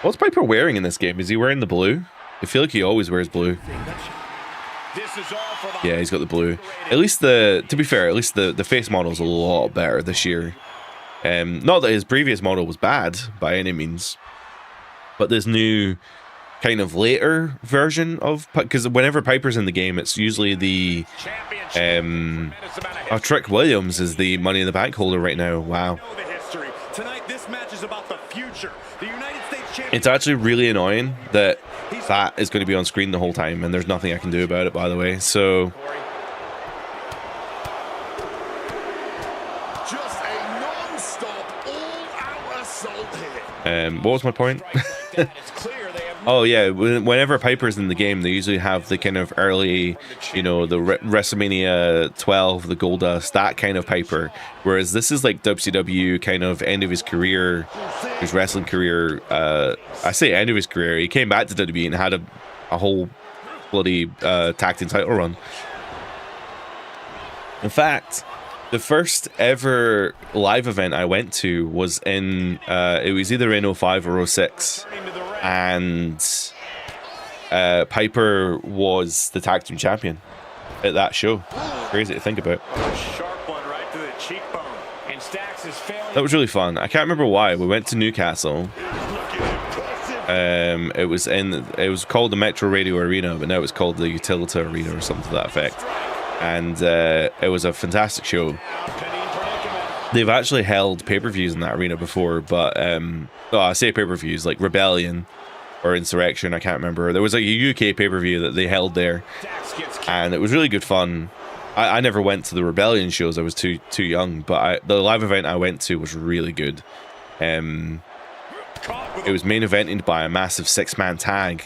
What's Piper wearing in this game? Is he wearing the blue? I feel like he always wears blue. This is all for the Yeah, he's got the blue. At least to be fair, at least the face model's a lot better this year. Not that his previous model was bad by any means, but this new kind of later version of, because whenever Piper's in the game, it's usually the Trick Williams is the Money in the Bank holder right now. Wow. Tonight, this match is about the future. The United States champion. It's actually really annoying that that is going to be on screen the whole time, and there's nothing I can do about it, by the way. So Just a non-stop, all-out assault here. what was my point? It's clear they have Oh yeah, whenever Piper's in the game, they usually have the kind of early, you know, the WrestleMania 12, the Goldust, that kind of Piper. Whereas this is like WCW kind of end of his career, his wrestling career. I say end of his career. He came back to WWE and had a whole bloody tag team title run. In fact, the first ever live event I went to was in, it was either in 05 or 06. And Piper was the tag team champion at that show. Crazy to think about. sharp one right to the cheekbone. And Stacks is failing. That was really fun. I can't remember why. We went to Newcastle. It was called the Metro Radio Arena, but now it's called the Utilita Arena or something to that effect. And it was a fantastic show. They've actually held pay-per-views in that arena before, but I say pay-per-views like Rebellion or Insurrection, I can't remember. There was like a UK pay-per-view that they held there, and it was really good fun. I never went to the Rebellion shows, I was too young, but the live event I went to was really good. It was main evented by a massive 6-man tag.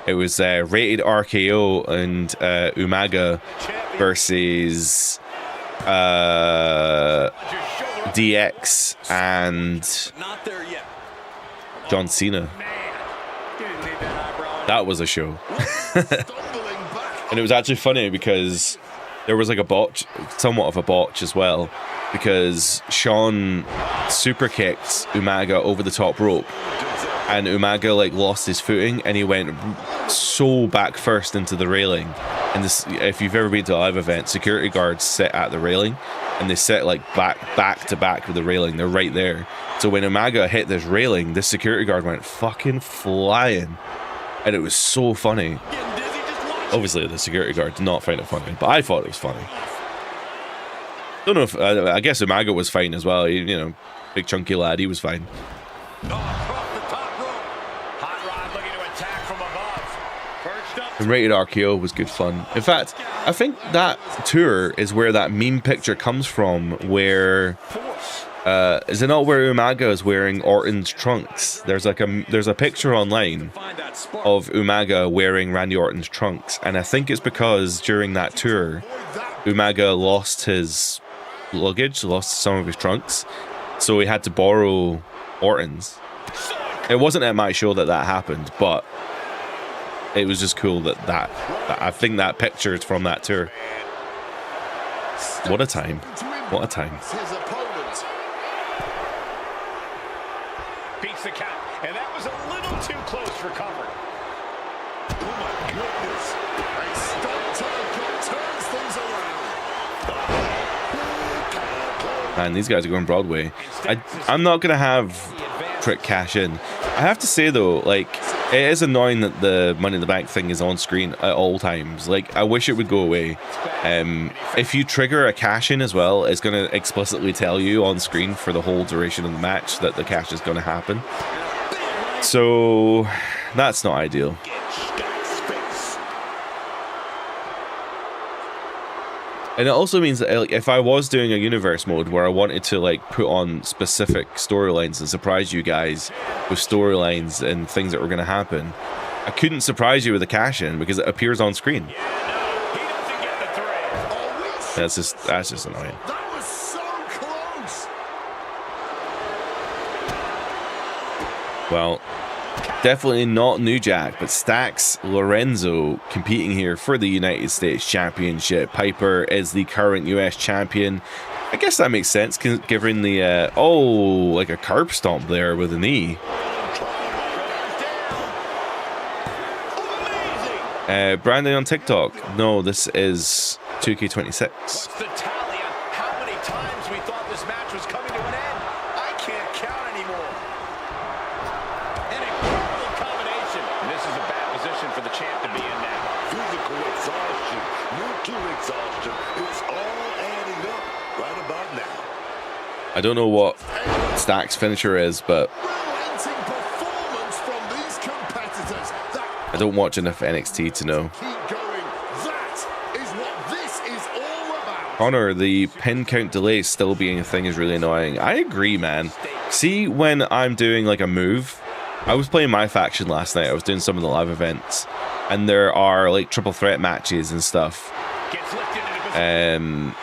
It was Rated RKO and Umaga versus DX and Not there yet. John Cena. That was a show. And it was actually funny because there was like a botch, somewhat of a botch as well, because Sean super kicked Umaga over the top rope, and Umaga like lost his footing and he went so back first into the railing. And this, if you've ever been to a live event, security guards sit at the railing and they sit like back to back with the railing. They're right there. So when Umaga hit this railing, this security guard went fucking flying, and it was so funny. Obviously, the security guard did not find it funny, but I thought it was funny. Don't know if I guess Umaga was fine as well. You know, big chunky lad, he was fine. And Rated RKO was good fun. In fact, I think that tour is where that meme picture comes from, where is it not where Umaga is wearing Orton's trunks? There's a picture online of Umaga wearing Randy Orton's trunks, and I think it's because during that tour Umaga lost his luggage, lost some of his trunks, so he had to borrow Orton's. It wasn't at my show that happened, but it was just cool that I think that picture is from that tour. What a time. What a time. Beats the count, and that was a little too close for comfort. Oh my goodness. A stunt turns things around. Man, these guys are going Broadway. I'm not going to have Trick cash in. I have to say though, like, it is annoying that the Money in the Bank thing is on screen at all times. Like, I wish it would go away. If you trigger a cash in as well, it's going to explicitly tell you on screen for the whole duration of the match that the cash is going to happen. So that's not ideal. And it also means that, like, if I was doing a universe mode where I wanted to like put on specific storylines and surprise you guys with storylines and things that were going to happen, I couldn't surprise you with a cash in because it appears on screen. That's just annoying. That was so close. Well, definitely not New Jack, but Stacks Lorenzo competing here for the United States Championship. Piper is the current US champion. I guess that makes sense, given the like a curb stomp there with a knee. Brandon on TikTok. No, this is 2K26. What's the tally on how many times we thought this match was coming to an end? I can't count anymore. An incredible combination. This is a bad position for the champ to be in now. Physical exhaustion, mental exhaustion. It's all adding up right about now. I don't know what Stack's finisher is, but Relenting performance from these competitors. That I don't watch enough NXT to know. keep going. That is what this is all about. Connor, the pin count delay still being a thing is really annoying. I agree, man. See, when I'm doing like a move, I was playing my faction last night. I was doing some of the live events, and there are like triple threat matches and stuff. Gets lifted into position.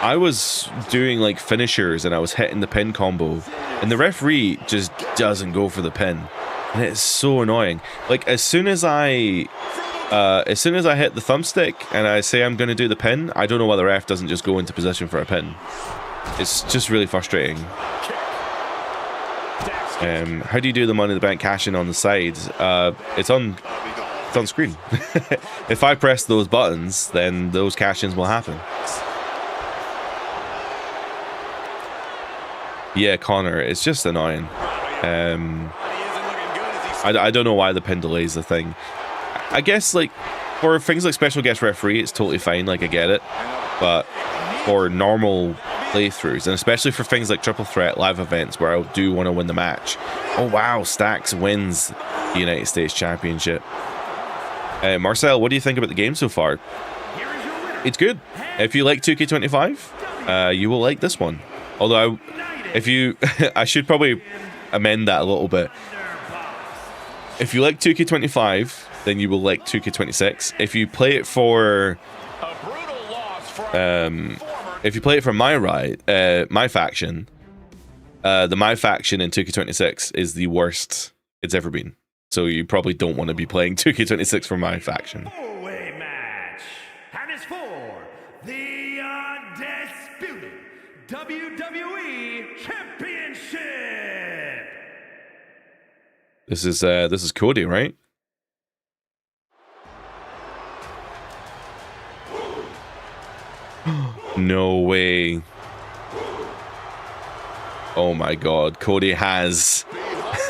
I was doing like finishers and I was hitting the pin combo, and the referee just doesn't go for the pin, and it's so annoying. Like as soon as I hit the thumbstick and I say I'm going to do the pin, I don't know why the ref doesn't just go into position for a pin. It's just really frustrating. How do you do the Money in the Bank cash in on the side? It's on screen. If I press those buttons, then those cash-ins will happen. Yeah, Connor, it's just annoying. I don't know why the pin delay is the thing. I guess like for things like special guest referee, it's totally fine. Like I get it, but for normal playthroughs, and especially for things like triple threat live events where I do want to win the match. Oh wow, Stacks wins the United States Championship. Marcel, what do you think about the game so far? It's good. If you like 2K25, you will like this one. Although I should probably amend that a little bit. If you like 2K25, then you will like 2K26. If you play it for my faction, the my faction in 2K26 is the worst it's ever been. So you probably don't want to be playing 2K26 for my faction. Four-way match. And it's for the undisputed WWE Championship. This is Cody, right? No way. Oh my god, Cody has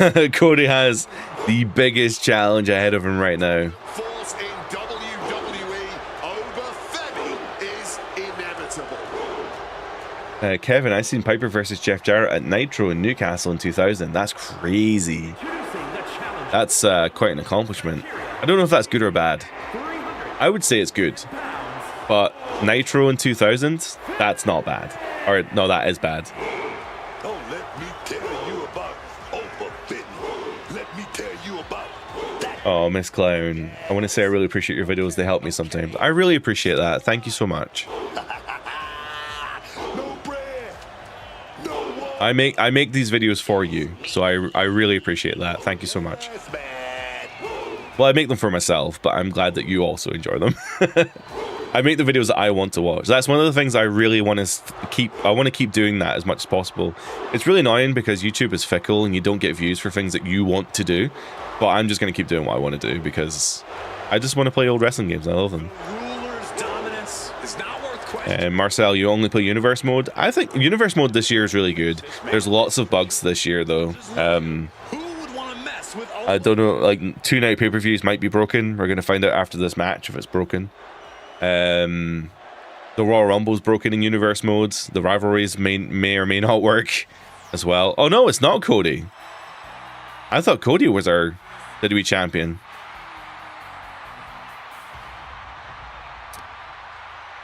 the biggest challenge ahead of him right now. Force in WWE over Femi is inevitable. Kevin, I seen Piper versus Jeff Jarrett at Nitro in Newcastle in 2000. That's crazy. That's quite an accomplishment. I don't know if that's good or bad. I would say it's good. But Nitro in 2000, that's not bad. Or, no, that is bad. Oh, let me tell you about overfitting. Let me tell you about that. Oh, Miss Clown. I want to say I really appreciate your videos. They help me sometimes. I really appreciate that. Thank you so much. No bread. No water. I make these videos for you. So I really appreciate that. Thank you so much. That's bad. Well, I make them for myself, but I'm glad that you also enjoy them. I make the videos that I want to watch. That's one of the things I really want to keep. I want to keep doing that as much as possible. It's really annoying because YouTube is fickle and you don't get views for things that you want to do. But I'm just going to keep doing what I want to do because I just want to play old wrestling games. I love them. Ruler's dominance is not worth questioning. Marcel, you only play Universe Mode? I think Universe Mode this year is really good. There's lots of bugs this year, though. Who would want to mess with all I don't know, like 2 night pay-per-views might be broken. We're going to find out after this match if it's broken. The Royal Rumble's broken in Universe Modes. The rivalries may or may not work as well. Oh no, it's not Cody. I thought Cody was our WWE champion.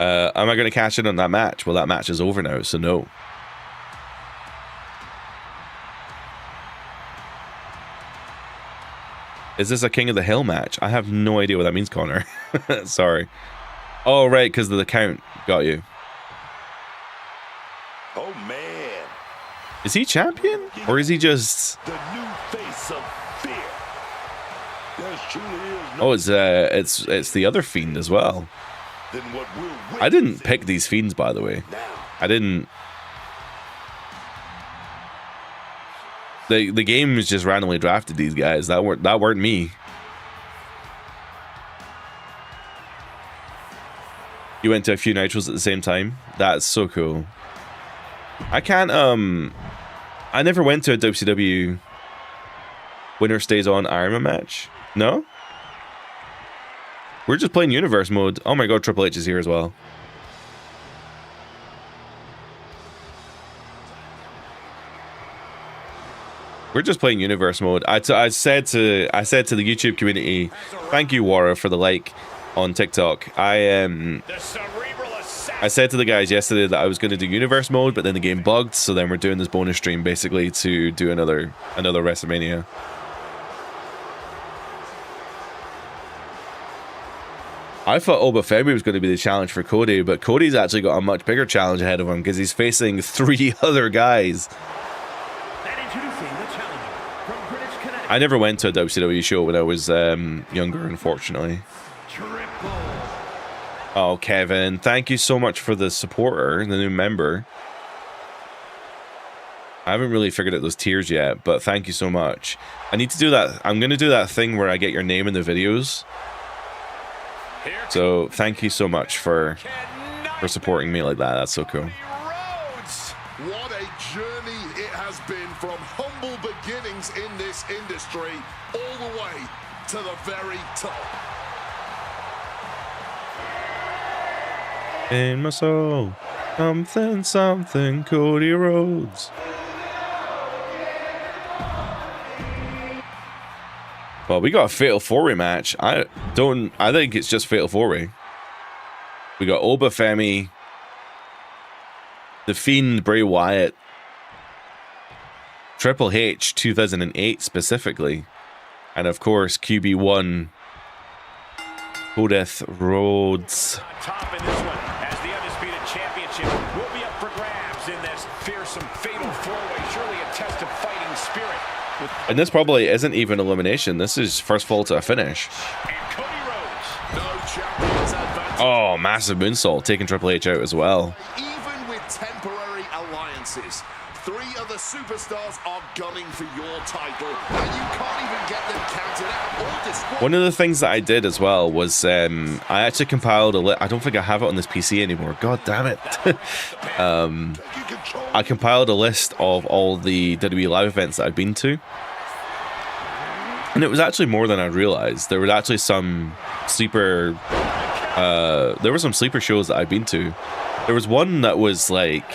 Am I going to cash in on that match? Well, that match is over now, so no. Is this a King of the Hill match? I have no idea what that means, Connor. Sorry. Oh, right, because of the count. Got you. Oh man. Is he champion? Or is he just... The new face of fear. There truly is no Oh, it's the other Fiend as well. than what we're I didn't pick these Fiends, by the way. now. I didn't... The game was just randomly drafted these guys. That weren't me. You went to a few Nitros at the same time? That's so cool. I can't, I never went to a WCW winner stays on Iron Man match. No? We're just playing Universe Mode. Oh my god, Triple H is here as well. We're just playing universe mode. I said to the YouTube community, thank you, Wara, for the like on TikTok. I said to the guys yesterday that I was going to do universe mode, but then the game bugged, so then we're doing this bonus stream basically to do another WrestleMania. I thought Obafemi was going to be the challenge for Cody, but Cody's actually got a much bigger challenge ahead of him because he's facing 3 other guys. I never went to a WCW show when I was younger, unfortunately. Oh, Kevin, thank you so much for the supporter, the new member. I haven't really figured out those tiers yet, but thank you so much. I need to do that. I'm going to do that thing where I get your name in the videos. So thank you so much for supporting me like that. That's so cool. What a journey it has been from humble beginnings in this industry all the way to the very top. In my soul, something, Cody Rhodes. Well, we got a Fatal 4-Way match. I think it's just Fatal 4-Way. We got Obafemi, The Fiend, Bray Wyatt, Triple H 2008 specifically, and of course QB1, Cody Rhodes. Top in this one, as the undisputed championship will be up for grabs in this fearsome Fatal 4-Way. Surely a test of fighting spirit. And this probably isn't even elimination. This is first fall to a finish. And Cody Rhodes. No champion's advantage. Oh, massive moonsault, taking Triple H out as well. Even with temporary alliances, 3 other superstars are gunning for your title, and you can't even get them counted out or disqualified. One of the things that I did as well was I actually compiled a list. I don't think I have it on this PC anymore. God damn it. I compiled a list of all the WWE live events that I've been to. And it was actually more than I realized. There were actually some sleeper shows that I've been to. There was one that was like,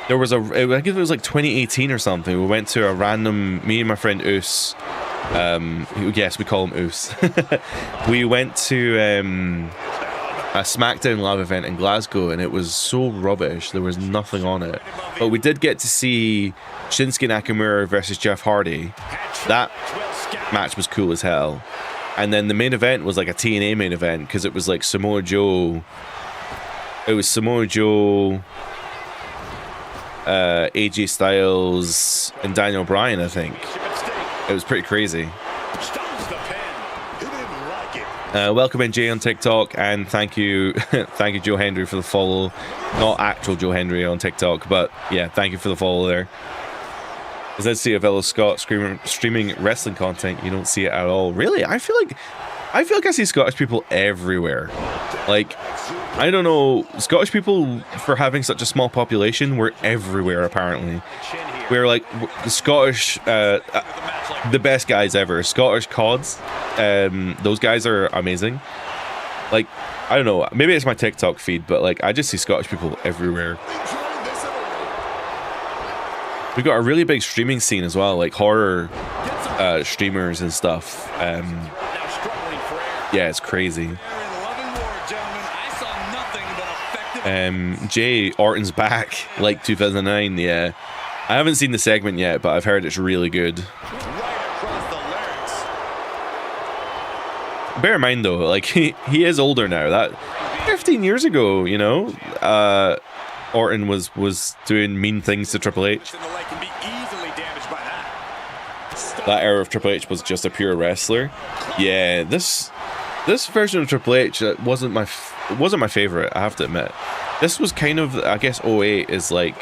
I think it was like 2018 or something. We went to a random, me and my friend Oos, yes, we call him Oos. We went to a SmackDown live event in Glasgow, and it was so rubbish. There was nothing on it. But we did get to see Shinsuke Nakamura versus Jeff Hardy. That match was cool as hell. And then the main event was like a TNA main event, because it was like Samoa Joe. It was Samoa Joe, AJ Styles, and Daniel Bryan, I think. It was pretty crazy. Welcome in Jay on TikTok, and thank you thank you Joe Hendry for the follow. Not actual Joe Hendry on TikTok, but yeah, thank you for the follow there. As I see a fellow Scott streaming wrestling content, you don't see it at all. Really? I feel like I see Scottish people everywhere. Like, I don't know, Scottish people, for having such a small population, we're everywhere apparently. We're like the Scottish, the best guys ever. Scottish Cods, those guys are amazing. Like, I don't know, maybe it's my TikTok feed, but like I just see Scottish people everywhere. We've got a really big streaming scene as well, like horror streamers and stuff. Yeah, it's crazy. Jay Orton's back, like 2009. Yeah, I haven't seen the segment yet, but I've heard it's really good. Bear in mind though, like he is older now. That 15 years ago, you know, Orton was doing mean things to Triple H. That era of Triple H was just a pure wrestler. Yeah, this version of Triple H wasn't my favorite, I have to admit. This was kind of, I guess 08 is like,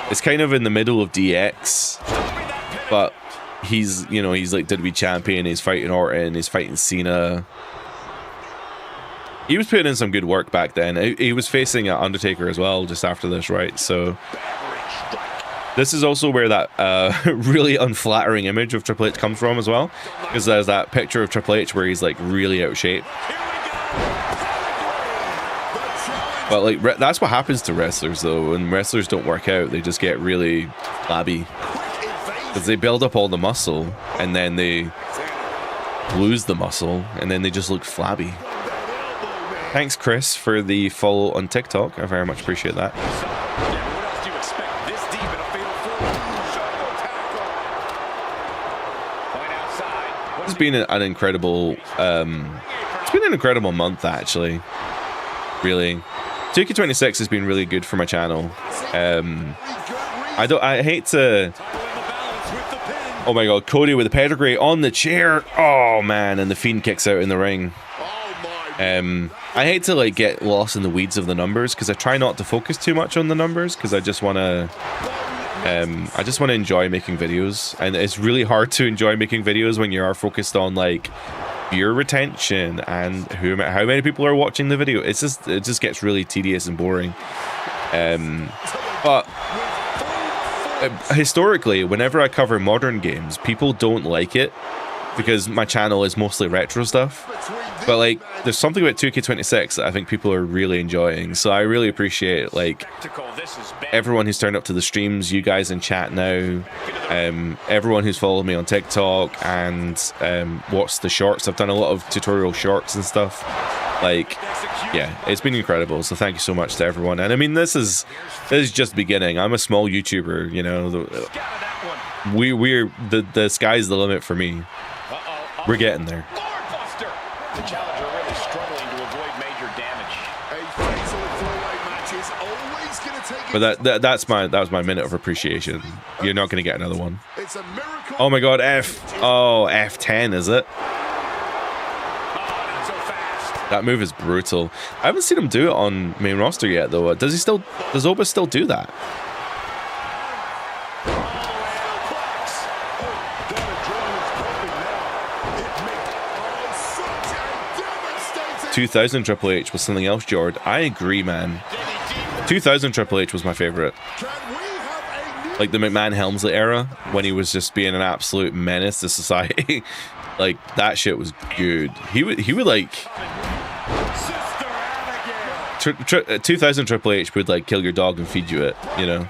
it's kind of in the middle of DX, but he's, you know, he's like WWE champion, he's fighting Orton, he's fighting Cena. He was putting in some good work back then. He was facing Undertaker as well just after this, right? So this is also where that really unflattering image of Triple H comes from as well, because there's that picture of Triple H where he's like really out of shape. But like that's what happens to wrestlers though. When wrestlers don't work out, they just get really flabby. because they build up all the muscle and then they lose the muscle and then they just look flabby. Thanks, Chris, for the follow on TikTok. I very much appreciate that. What else do you expect this deep in a fatal point outside. It's been an incredible month, actually. Really, 2K26 has been really good for my channel. I hate to. Oh my god, Cody with the pedigree on the chair. Oh man, and the Fiend kicks out in the ring. I hate to like get lost in the weeds of the numbers because I try not to focus too much on the numbers because I just want to enjoy making videos, and it's really hard to enjoy making videos when you are focused on like viewer retention and how many people are watching the video. It just gets really tedious and boring. But historically, whenever I cover modern games, people don't like it because my channel is mostly retro stuff. But like, there's something about 2K26 that I think people are really enjoying. So I really appreciate like everyone who's turned up to the streams, you guys in chat now, everyone who's followed me on TikTok and watched the shorts. I've done a lot of tutorial shorts and stuff. Like, yeah, it's been incredible. So thank you so much to everyone. And I mean, this is just beginning. I'm a small YouTuber, you know. The sky's the limit for me. We're getting there. The challenger really struggling to avoid major damage. But that was my minute of appreciation. You're not going to get another one. Oh my god, F10 is it? That move is brutal. I haven't seen him do it on main roster yet though. Does Oba still do that? $2,000 Triple H was something else, Jord. I agree, man. 2000 Triple H was my favorite. Like the McMahon Helmsley era, when he was just being an absolute menace to society. Like that shit was good. He would like 2000 Triple H would like kill your dog and feed you it, you know,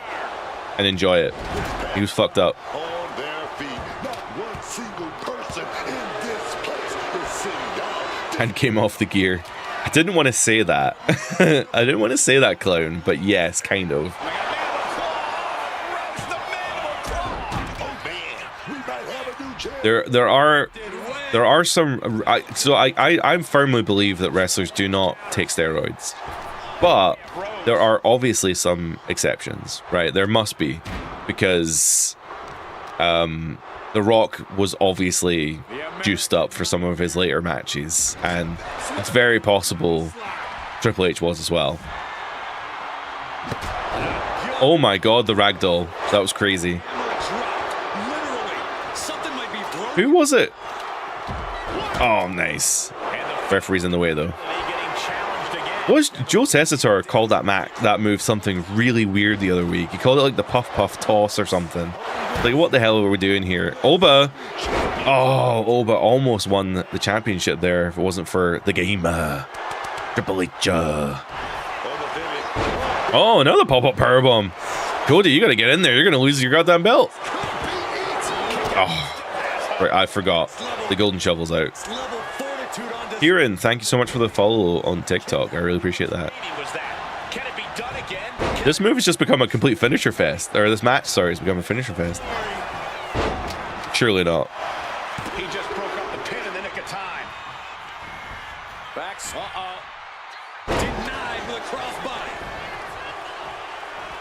and enjoy it. He was fucked up. And came off the gear. I didn't want to say that. I didn't want to say that, clown, but yes, kind of. There are some. I firmly believe that wrestlers do not take steroids, but there are obviously some exceptions, right? There must be, because The Rock was obviously juiced up for some of his later matches, and it's very possible Triple H was as well. Oh my god, the ragdoll. That was crazy. Who was it? Oh, nice. Referee's in the way, though. Was Joe Tessitore called that move something really weird the other week? He called it like the puff toss or something. Like, what the hell are we doing here? Oba! Oh, Oba almost won the championship there if it wasn't for the game. Triple H. Oh, another pop-up powerbomb. Cody, you gotta get in there. You're gonna lose your goddamn belt. Oh, right, I forgot. The golden shovel's out. Kieran, thank you so much for the follow on TikTok. I really appreciate that. This move has just become a complete finisher fest. Or this match, sorry, has become a finisher fest. Surely not. He just broke up the pin in the nick of time. Backs. Denied with a crossbody.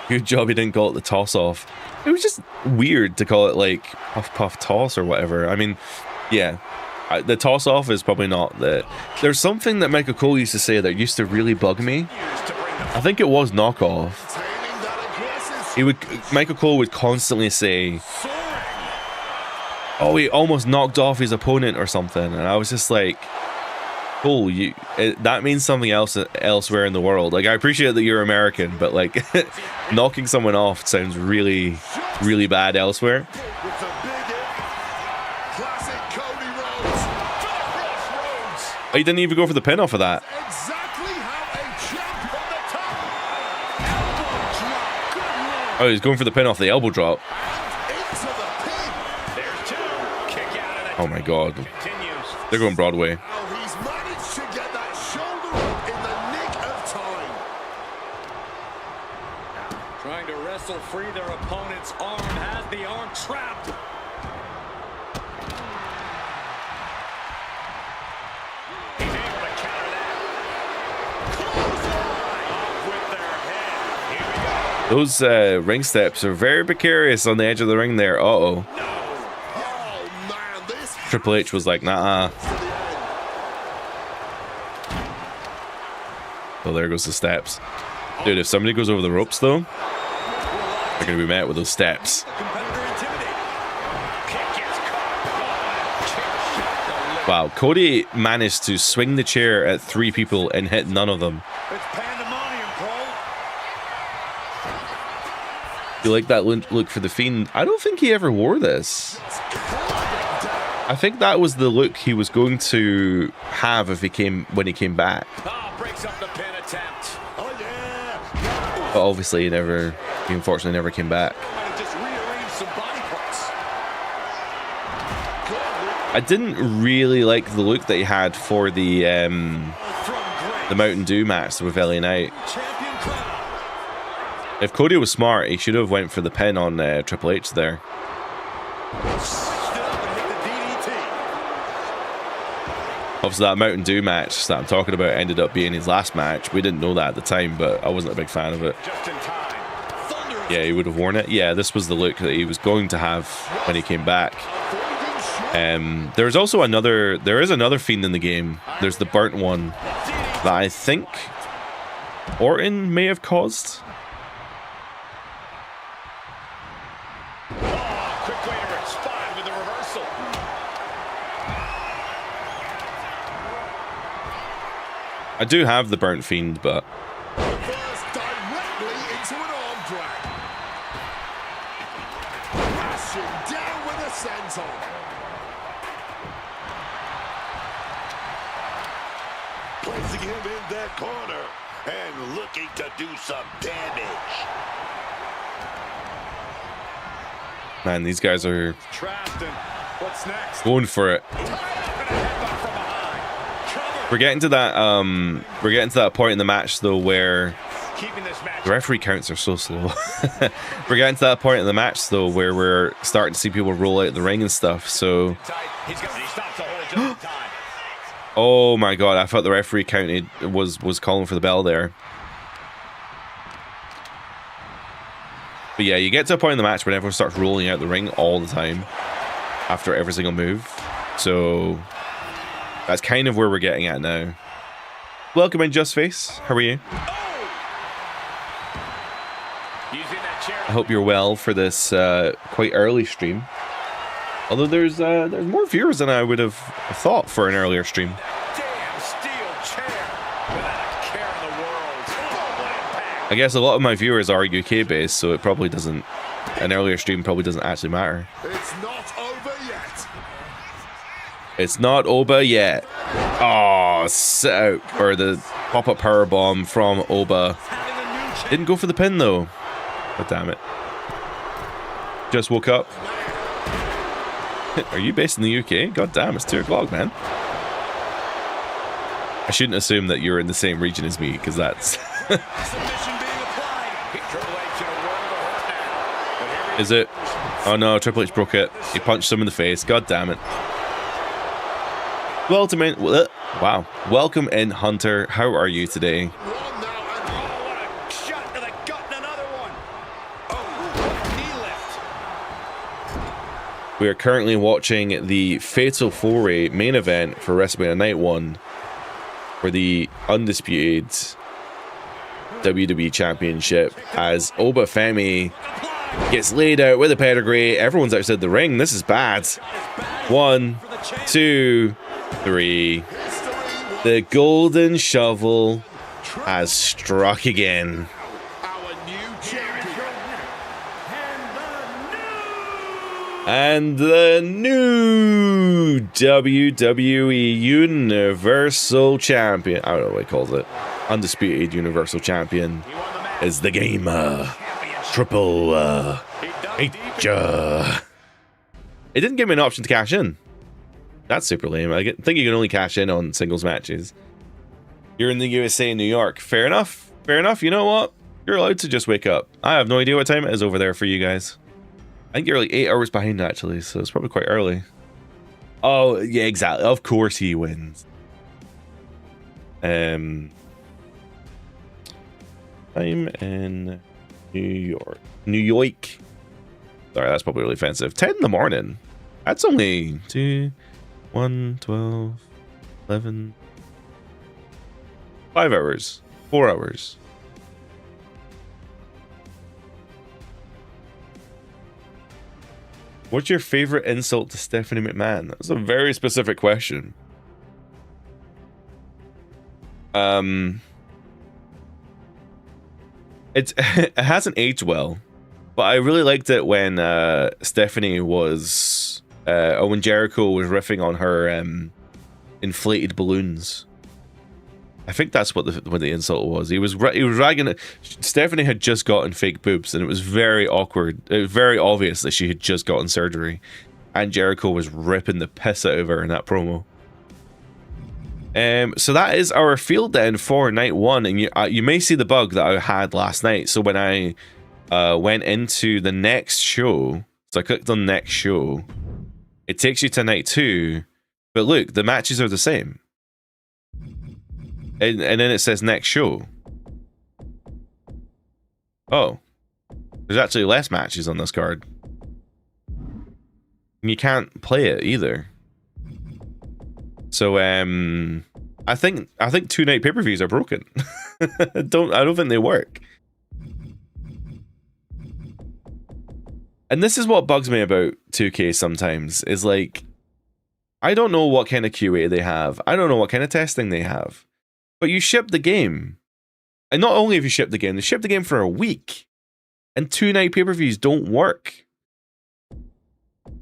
Good job he didn't call it the toss-off. It was just weird to call it like puff toss or whatever. I mean, yeah. The toss-off is probably not the... There's something that Michael Cole used to say that used to really bug me. I think it was knockoff. Michael Cole would constantly say, oh, he almost knocked off his opponent or something. And I was just like, Cole, that means something else elsewhere in the world. Like, I appreciate that you're American, but like, knocking someone off sounds really, really bad elsewhere. Oh, he didn't even go for the pin off of that. Oh, he's going for the pin off the elbow drop. Oh my God. Continues. They're going Broadway. Oh, he's managed to get that shoulder up in the nick of time. Trying to wrestle free their opponent's arm, has the arm trapped. He's able to counter that. Clothesline off with their head. Here we go. Those ring steps are very precarious on the edge of the ring there. Uh-oh. Oh, man, this Triple H was like, nah. to the end. So there goes the steps. Dude, if somebody goes over the ropes, though, they're going to be met with those steps. Competitor intimidated. Kick gets caught. Chair shot. Wow, Cody managed to swing the chair at 3 people and hit none of them. It's pandemonium, Cole. You like that look for the Fiend? I don't think he ever wore this. I think that was the look he was going to have if when he came back. Ah, breaks up the pin attempt. Oh, yeah. But obviously he unfortunately never came back. And just rearrange some body parts. I didn't really like the look that he had for the Mountain Dew match with LA Knight. Champion crown. If Cody was smart, he should have went for the pin on Triple H there. Switched it up and hit the DDT. Obviously, that Mountain Dew match that I'm talking about ended up being his last match. We didn't know that at the time, but I wasn't a big fan of it. Just in time. Thunderous. Yeah, he would have worn it. Yeah, this was the look that he was going to have when he came back. There is another Fiend in the game. There's the burnt one that I think Orton may have caused. Oh, quick way to respond with the reversal. I do have the burnt Fiend, but Reversed directly into an arm drag. Crashing down with a senton. Placing him in their corner and looking to do some damage. man, these guys are Trapped, and what's next? going for it. Tied up in a headbutt from behind. Cover. We're getting to that point in the match though where Keeping this match. the referee counts are so slow. We're getting to that point in the match though where we're starting to see people roll out the ring and stuff. So, Tight. He stops the hold just in time. oh my god, I thought the referee was calling for the bell there. But yeah, you get to a point in the match when everyone starts rolling out the ring all the time after every single move. So that's kind of where we're getting at now. Welcome in, Just Face. How are you? Using that chair. I hope you're well for this quite early stream. Although there's more viewers than I would have thought for an earlier stream. Damn steel chair. Without a care in the world. Oh, what impact. I guess a lot of my viewers are UK based, so it probably doesn't. An earlier stream probably doesn't actually matter. It's not over yet. It's not over yet. Oh, so or the pop-up power bomb from Oba. Having a new champion. Didn't go for the pin though. God damn it. Just woke up. Are you based in the UK? God damn, it's 2 o'clock, man. I shouldn't assume that you're in the same region as me, because that's... Submission being applied. Triple H in a world of hurt now. But here he Is it? Oh no, Triple H broke it. He punched him in the face. God damn it. Wow. Welcome in, Hunter. How are you today? One now and Oh, what a shot to the gut and another one. Oh, knee lift. We are currently watching the Fatal 4-Way main event for WrestleMania Night 1 for the undisputed WWE Championship as Oba Femi gets laid out with a pedigree. Everyone's outside the ring. This is bad. 1, 2, 3. The golden shovel has struck again. our new champion. And the new WWE Universal Champion, I don't know what he calls it, undisputed Universal Champion, He won the match. is the game. Triple H. It didn't give me an option to cash in. That's super lame. Think you can only cash in on singles matches. You're in the USA, New York. Fair enough. Fair enough. You know what? You're allowed to just wake up. I have no idea what time it is over there for you guys. I think you're like 8 hours behind, actually, so it's probably quite early. Oh, yeah, exactly. Of course he wins. I'm in New York. New York. Sorry, that's probably really offensive. 10 in the morning. That's only 2, 1, 12, 11. 5 hours. 4 hours. What's your favorite insult to Stephanie McMahon? That's a very specific question. It hasn't aged well, but I really liked it when Stephanie was, when Jericho was riffing on her inflated balloons. I think that's what the insult was. He was ragging it. Stephanie had just gotten fake boobs, and it was very awkward. It was very obvious that she had just gotten surgery, and Jericho was ripping the piss out of her in that promo. So that is our field then for night 1, and you may see the bug that I had last night. So when I went into the next show, so I clicked on next show, it takes you to night 2, but look, the matches are the same. And then it says next show. Oh. There's actually less matches on this card. And you can't play it either. So I think 2 night pay-per-views are broken. I don't think they work. And this is what bugs me about 2K sometimes, is like, I don't know what kind of QA they have. I don't know what kind of testing they have. But you ship the game. And not only have you shipped the game, they ship the game for a week. And 2 night pay-per-views don't work.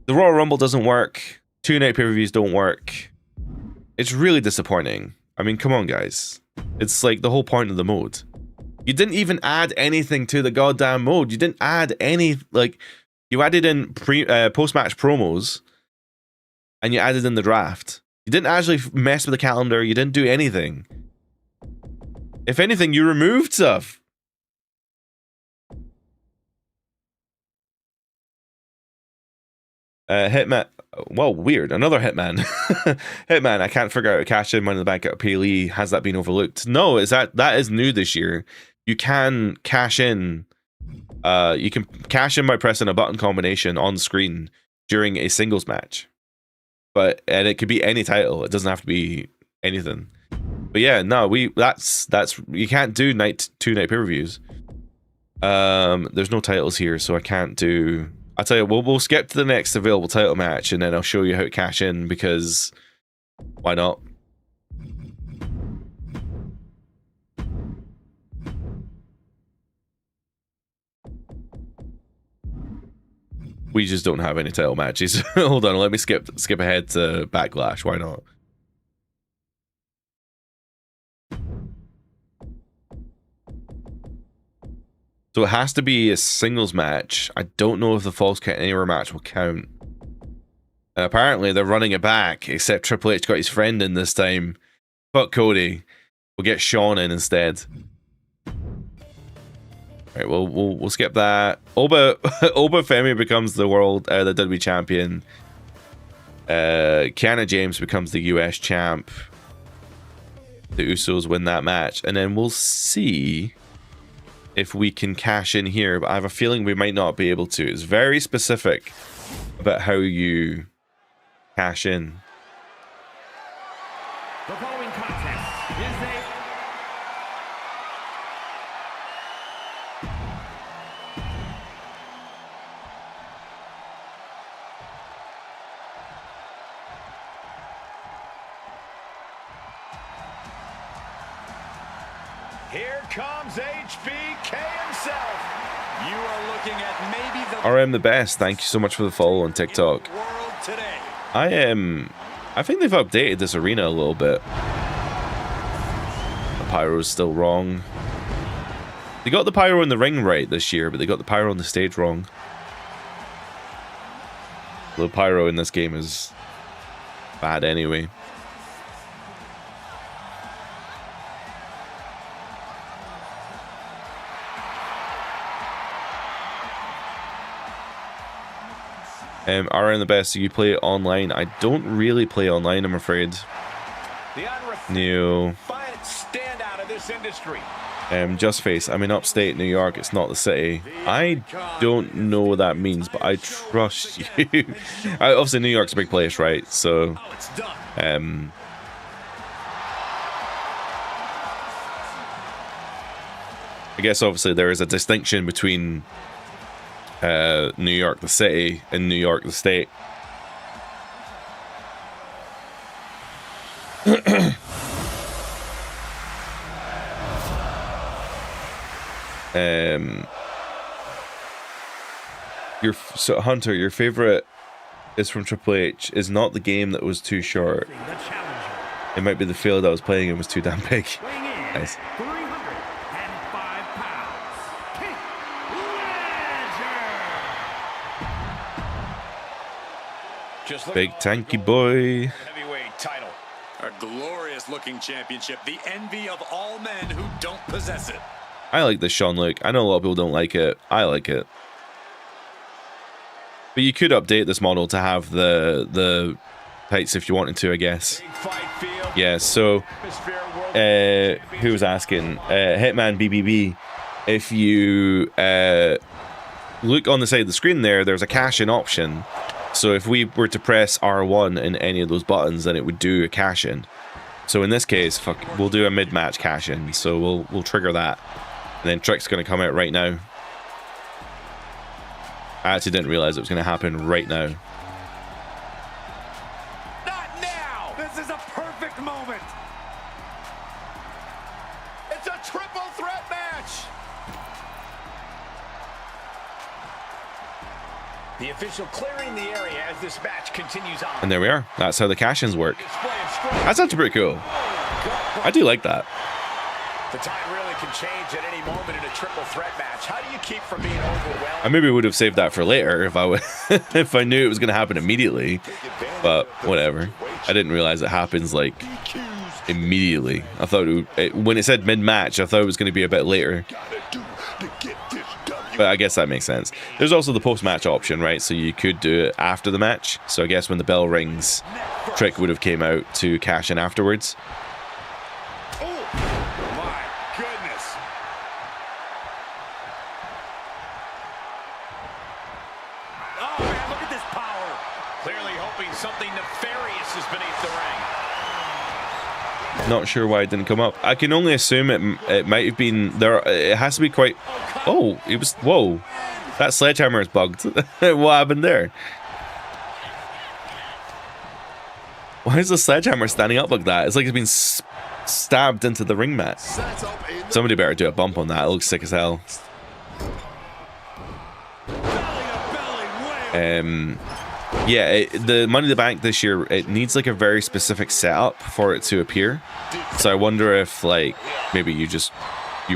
The Royal Rumble doesn't work. 2 night pay-per-views don't work. It's really disappointing. I mean, come on, guys. It's like the whole point of the mode. You didn't even add anything to the goddamn mode. You didn't add any, like, you added in post-match promos, and you added in the draft. You didn't actually mess with the calendar. You didn't do anything. If anything, you removed stuff. Hitman. Well, weird. Another Hitman. Hitman. I can't figure out how to cash in Money in the Bank at Paylee. Has that been overlooked? No, that is new this year. You can cash in. You can cash in by pressing a button combination on screen during a singles match. And it could be any title. It doesn't have to be anything. But yeah, no, that's you can't do 2 night pay-per-views. There's no titles here, so I can't do. I'll tell you, we'll skip to the next available title match, and then I'll show you how to cash in, because why not? We just don't have any title matches. Hold on, let me skip ahead to Backlash. Why not? So it has to be a singles match. I don't know if the Falls Count Anywhere match will count. And apparently they're running it back, except Triple H got his friend in this time. Fuck Cody. We'll get Shawn in instead. Alright, we'll skip that. Oba Femi becomes the WWE champion. Kiana James becomes the US champ. The Usos win that match. And then we'll see if we can cash in here, but I have a feeling we might not be able to. It's very specific about how you cash in. The following contest is a Here comes HBK himself. You are looking at maybe the RM the best. Thank you so much for the follow on TikTok. world today. I think they've updated this arena a little bit. The pyro's still wrong. They got the pyro in the ring right this year, but they got the pyro on the stage wrong. The pyro in this game is bad anyway. Are the best? Do you play online? I don't really play online, I'm afraid. The No. standout of this industry. Just face. I'm in upstate New York. It's not the city. I don't know what that means, but I trust you. Obviously, New York's a big place, right? So, Oh, it's done. I guess obviously there is a distinction between New York the city and New York the state. So Hunter, your favorite is from Triple H is not the game that was too short. The challenger. It might be the field I was playing and was too damn big. Weighing in Nice. 305 pounds. King Ledger. Just look Big at all the tanky gold boy. heavyweight title. A glorious looking championship, the envy of all men who don't possess it. I like this Sean look. I know a lot of people don't like it. I like it. But you could update this model to have the tights if you wanted to, I guess. Big fight field. Yeah, so Atmosphere, world who was asking? Hitman BBB. If you look on the side of the screen there's a cash-in option. So if we were to press R1 in any of those buttons, then it would do a cash-in. So in this case, we'll do a mid-match cash-in. So we'll trigger that. And then Trick's going to come out right now. I actually didn't realize it was going to happen right now. Not now. This is a perfect moment. It's a triple threat match. The official clearing the area as this match continues on. And there we are. That's how the cash-ins work. Display of strength. That's actually pretty cool. I do like that. The tide really can change at any moment in a triple threat match. How do you keep from being overwhelmed? I maybe would have saved that for later if if I knew it was going to happen immediately. But whatever. I didn't realize it happens like immediately. I thought when it said mid-match, I thought it was going to be a bit later. But I guess that makes sense. There's also the post-match option, right? So you could do it after the match. So I guess when the bell rings, Trick would have came out to cash in afterwards. My goodness. Oh, man, look at this power. Clearly hoping something nefarious is beneath the ring. Not sure why it didn't come up. I can only assume it might have been there. It has to be quite. Oh, it was. Whoa, that sledgehammer is bugged. What happened there? Why is the sledgehammer standing up like that? It's like it's been stabbed into the ring mat. Somebody better do a bump on that. It looks sick as hell. Yeah, the Money in the Bank this year, it needs like a very specific setup for it to appear. So I wonder if like maybe you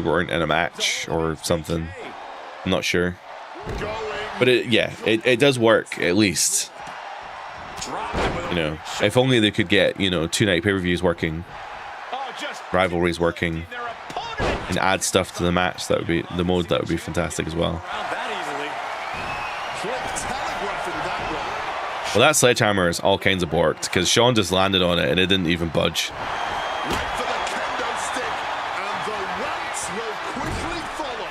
weren't in a match or something. I'm not sure. But it does work at least. You know, if only they could get, 2-night pay-per-views working, rivalries working, and add stuff to the match. That would be the mode. That would be fantastic as well. Well, that sledgehammer is all kinds of borked because Sean just landed on it and it didn't even budge. Wait for the kendo stick, and the rants will quickly follow.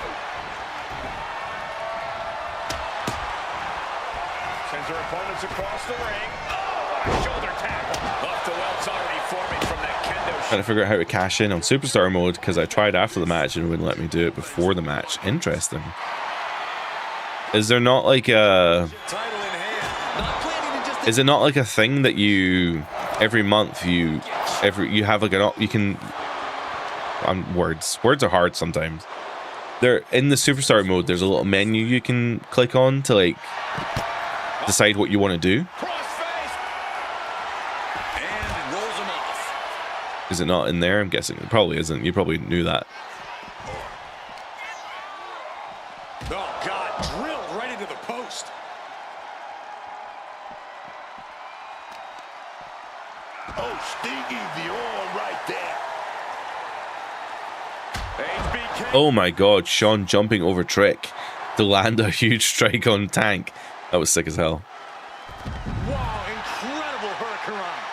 Sends her opponents across the ring. Oh, what a shoulder tackle. Off the welts already forming from that kendo. Trying to figure out how to cash in on Superstar mode because I tried after the match and it wouldn't let me do it before the match. Interesting. Is there not like a... Is it not like a thing that you every month you have like you can words are hard sometimes. There in the Superstar mode there's a little menu you can click on to like decide what you want to do. And rolls him off. Is it not in there? I'm guessing it probably isn't. You probably knew that. Oh God, drilled right into the post. Oh, stingy the all right there. HBK. Oh my god, Sean jumping over Trick to land a huge strike on Tank. That was sick as hell. Wow, incredible hurricane.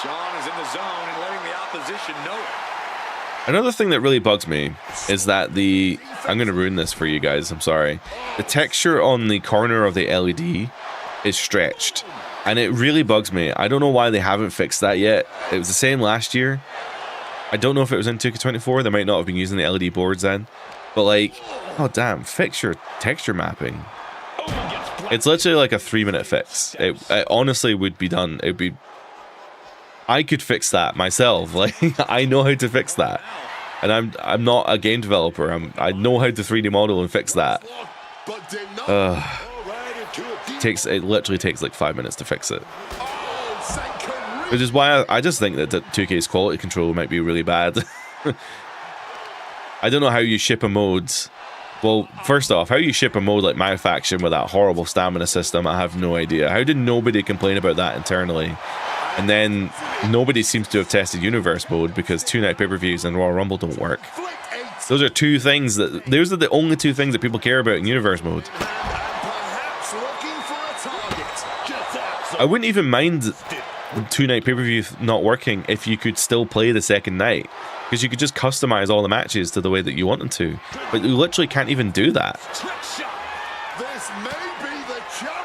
Sean is in the zone and letting the opposition know it. Another thing that really bugs me is that I'm going to ruin this for you guys, I'm sorry. The texture on the corner of the LED is stretched. And it really bugs me. I don't know why they haven't fixed that yet. It was the same last year. I don't know if it was in 2K24. They might not have been using the LED boards then. But like, oh damn, fix your texture mapping. It's literally like a 3-minute fix. It honestly would be done. It would be... I could fix that myself. Like, I know how to fix that. And I'm not a game developer. I know how to 3D model and fix that. It literally takes like 5 minutes to fix it. Which is why I just think that 2K's quality control might be really bad. I don't know how you ship a mode. Well, first off, how you ship a mode like my faction with that horrible stamina system, I have no idea. How did nobody complain about that internally? And then nobody seems to have tested Universe mode because 2-night pay-per-views and Royal Rumble don't work. Those are those are the only two things that people care about in Universe mode. I wouldn't even mind the 2-night pay-per-view not working if you could still play the second night, because you could just customize all the matches to the way that you want them to. But you literally can't even do that. This may be the jump.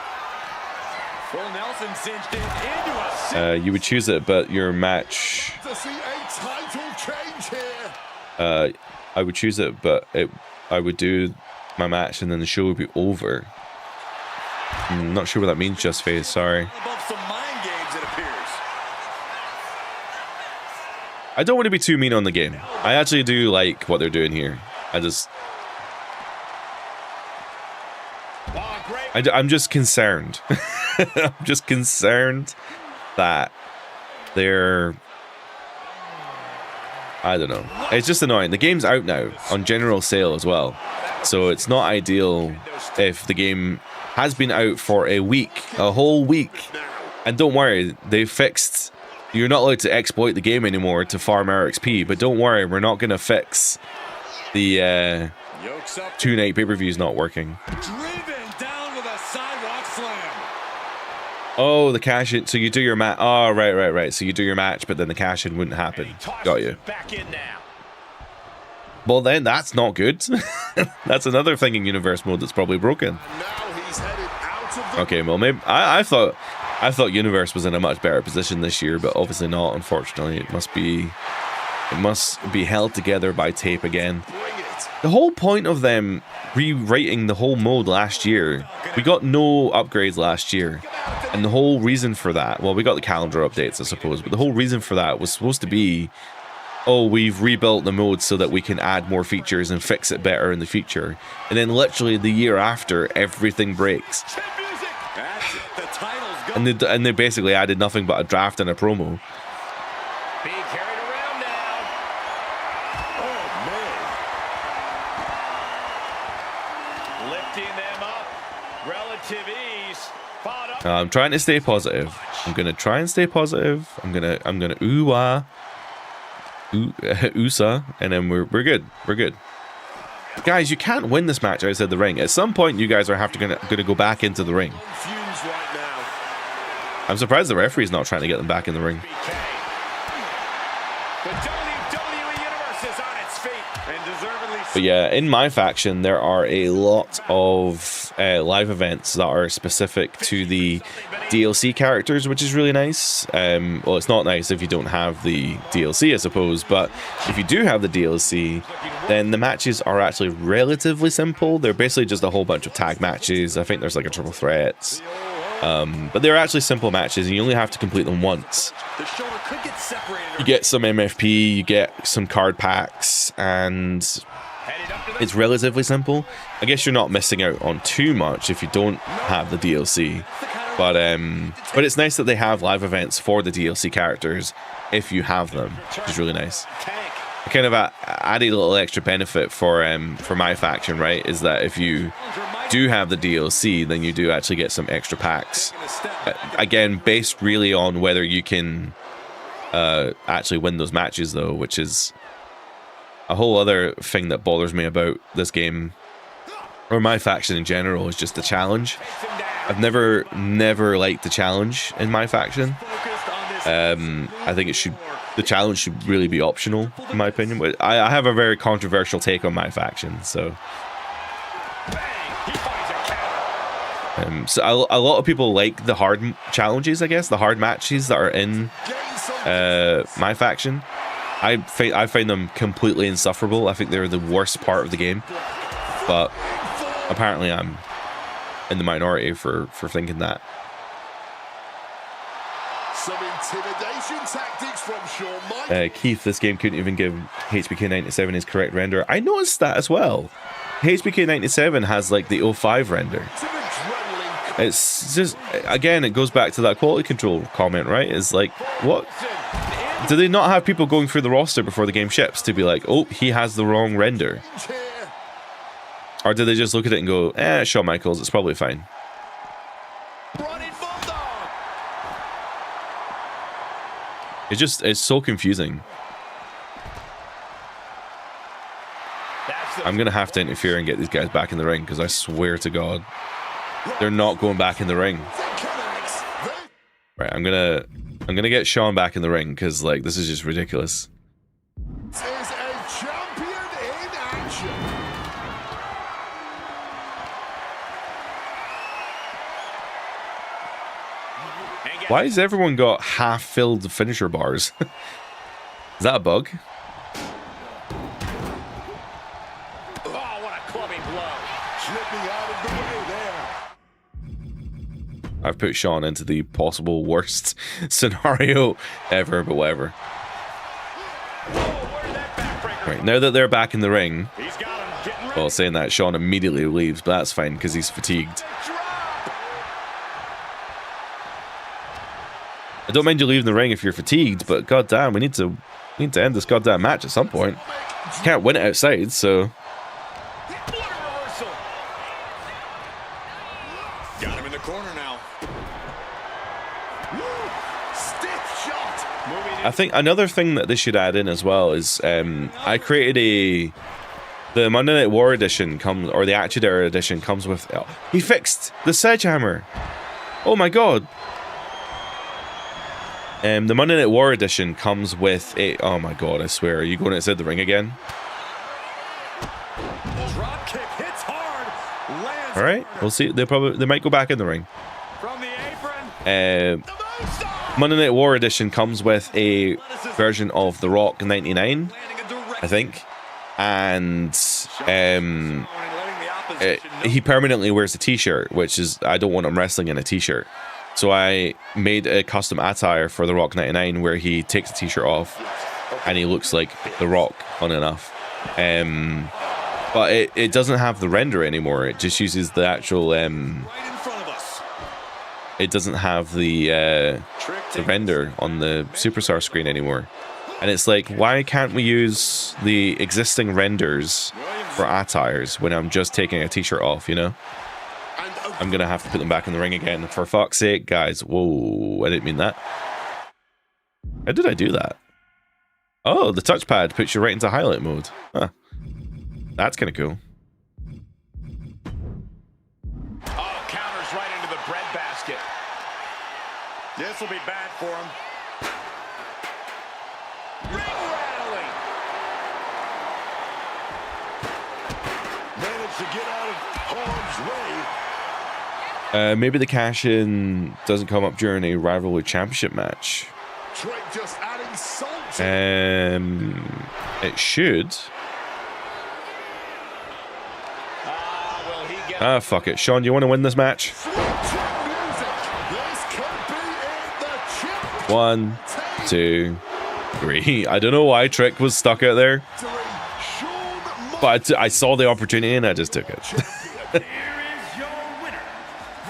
Full Nelson cinched it into a You would choose it, but your match... To see a title change here. I would choose it, but I would do my match and then the show would be over. I'm not sure what that means, Just Face, sorry. above some mind games, it appears. I don't want to be too mean on the game. I actually do like what they're doing here. I'm just concerned. I'm just concerned that they're... I don't know. It's just annoying. The game's out now on general sale as well. So it's not ideal if the game has been out for a week, a whole week. And don't worry, they fixed... You're not allowed to exploit the game anymore to farm RXP, but don't worry, we're not going to fix the 2-night pay-per-views not working. Driven down with a sidewalk slam. Oh, the cash-in. So you do your match. Oh, right. So you do your match, but then the cash-in wouldn't happen. Got you. Back in now. Well, then that's not good. That's another thing in Universe mode that's probably broken. Now he's headed out of the... Okay, well, maybe I thought Universe was in a much better position this year, but obviously not. Unfortunately, it must be held together by tape again. Bring it. The whole point of them rewriting the whole mode last year, we got no upgrades last year, and the whole reason for that, well, we got the calendar updates, I suppose, but the whole reason for that was supposed to be, oh, we've rebuilt the mode so that we can add more features and fix it better in the future. And then literally the year after, everything breaks. That's it. The title's gone. And they basically added nothing but a draft and a promo. Being carried around now. Oh, man. Lifting them up. Relative ease. Followed up. I'm trying to stay positive. I'm gonna try and stay positive. I'm gonna ooh-ah. USA, and then we're good. We're good. Guys, you can't win this match outside the ring. At some point, you guys are gonna go back into the ring. Confused right now. I'm surprised the referee's not trying to get them back in the ring. The WWE Universe is on its feet and deservedly so. But yeah, in my faction, there are a lot of live events that are specific to the DLC characters, which is really nice. Well, it's not nice if you don't have the DLC, I suppose, but if you do have the DLC, then the matches are actually relatively simple. They're basically just a whole bunch of tag matches. I think there's like a triple threat. But they're actually simple matches, and you only have to complete them once. The shoulder could get separated. You get some MFP, you get some card packs, and it's relatively simple. I guess you're not missing out on too much if you don't have the DLC. But it's nice that they have live events for the DLC characters if you have them, which is really nice. kind of added a little extra benefit for my faction, right? Is that if you do have the DLC, then you do actually get some extra packs. Again, based really on whether you can actually win those matches, though, which is a whole other thing that bothers me about this game, or my faction in general, is just the challenge. I've never liked the challenge in my faction. I think the challenge should really be optional, in my opinion. But I have a very controversial take on my faction, so. So a lot of people like the hard challenges, I guess, the hard matches that are in my faction. I find them completely insufferable. I think they're the worst part of the game. But apparently I'm in the minority for thinking that. Some intimidation tactics from Shawn Michaels. Keith, this game couldn't even give HBK 97 his correct render. I noticed that as well. HBK 97 has like the 05 render. It's just, again, it goes back to that quality control comment, right? It's like, what? Do they not have people going through the roster before the game ships to be like, oh, he has the wrong render? Or do they just look at it and go, Shawn Michaels, it's probably fine? It's so confusing. I'm gonna have to interfere and get these guys back in the ring, because I swear to God, they're not going back in the ring. Right, I'm gonna get Shawn back in the ring, because like this is just ridiculous. This is a champion in action. Why has everyone got half-filled finisher bars? Is that a bug? Oh, what a clubbing blow. Slipping out of the way there. I've put Shawn into the possible worst scenario ever, but whatever. Right, now that they're back in the ring, well, saying that, Shawn immediately leaves, but that's fine because he's fatigued. I don't mind you leaving the ring if you're fatigued, but goddamn, we need to end this goddamn match at some point. You can't win it outside, so. Got him in the corner now. Stiff shot. I think another thing that they should add in as well is I created the Monday Night War edition comes, or the Attitude Era edition comes with. Oh, he fixed the sledgehammer. Oh my god. The Monday Night War edition comes with a. Oh my god! I swear, are you going outside the ring again? Drop kick hits hard. Lands. All right, we'll see. They might go back in the ring. From the apron. Monday Night War edition comes with a version of The Rock 99, I think, and he permanently wears a T-shirt, which is I don't want him wrestling in a T-shirt. So I made a custom attire for The Rock 99 where he takes the T-shirt off and he looks like The Rock, fun enough. But it doesn't have the render anymore. It just uses the actual. It doesn't have the render on the Superstar screen anymore. And it's like, why can't we use the existing renders for attires when I'm just taking a T-shirt off, you know? I'm going to have to put them back in the ring again. For fuck's sake, guys. Whoa, I didn't mean that. How did I do that? Oh, the touchpad puts you right into highlight mode. Huh. That's kind of cool. Oh, counters right into the breadbasket. This will be bad for him. Ring rattling. Managed to get out of harm's way. Maybe the cash-in doesn't come up during a Rivalry Championship match. Trey just adding salt. It should. Will he get Ah, fuck it. Shawn, you want to win this match? This could be it. The chip. 1, 2, 3. I don't know why Trick was stuck out there, Shawn but I saw the opportunity and I just took it. Here is your winner,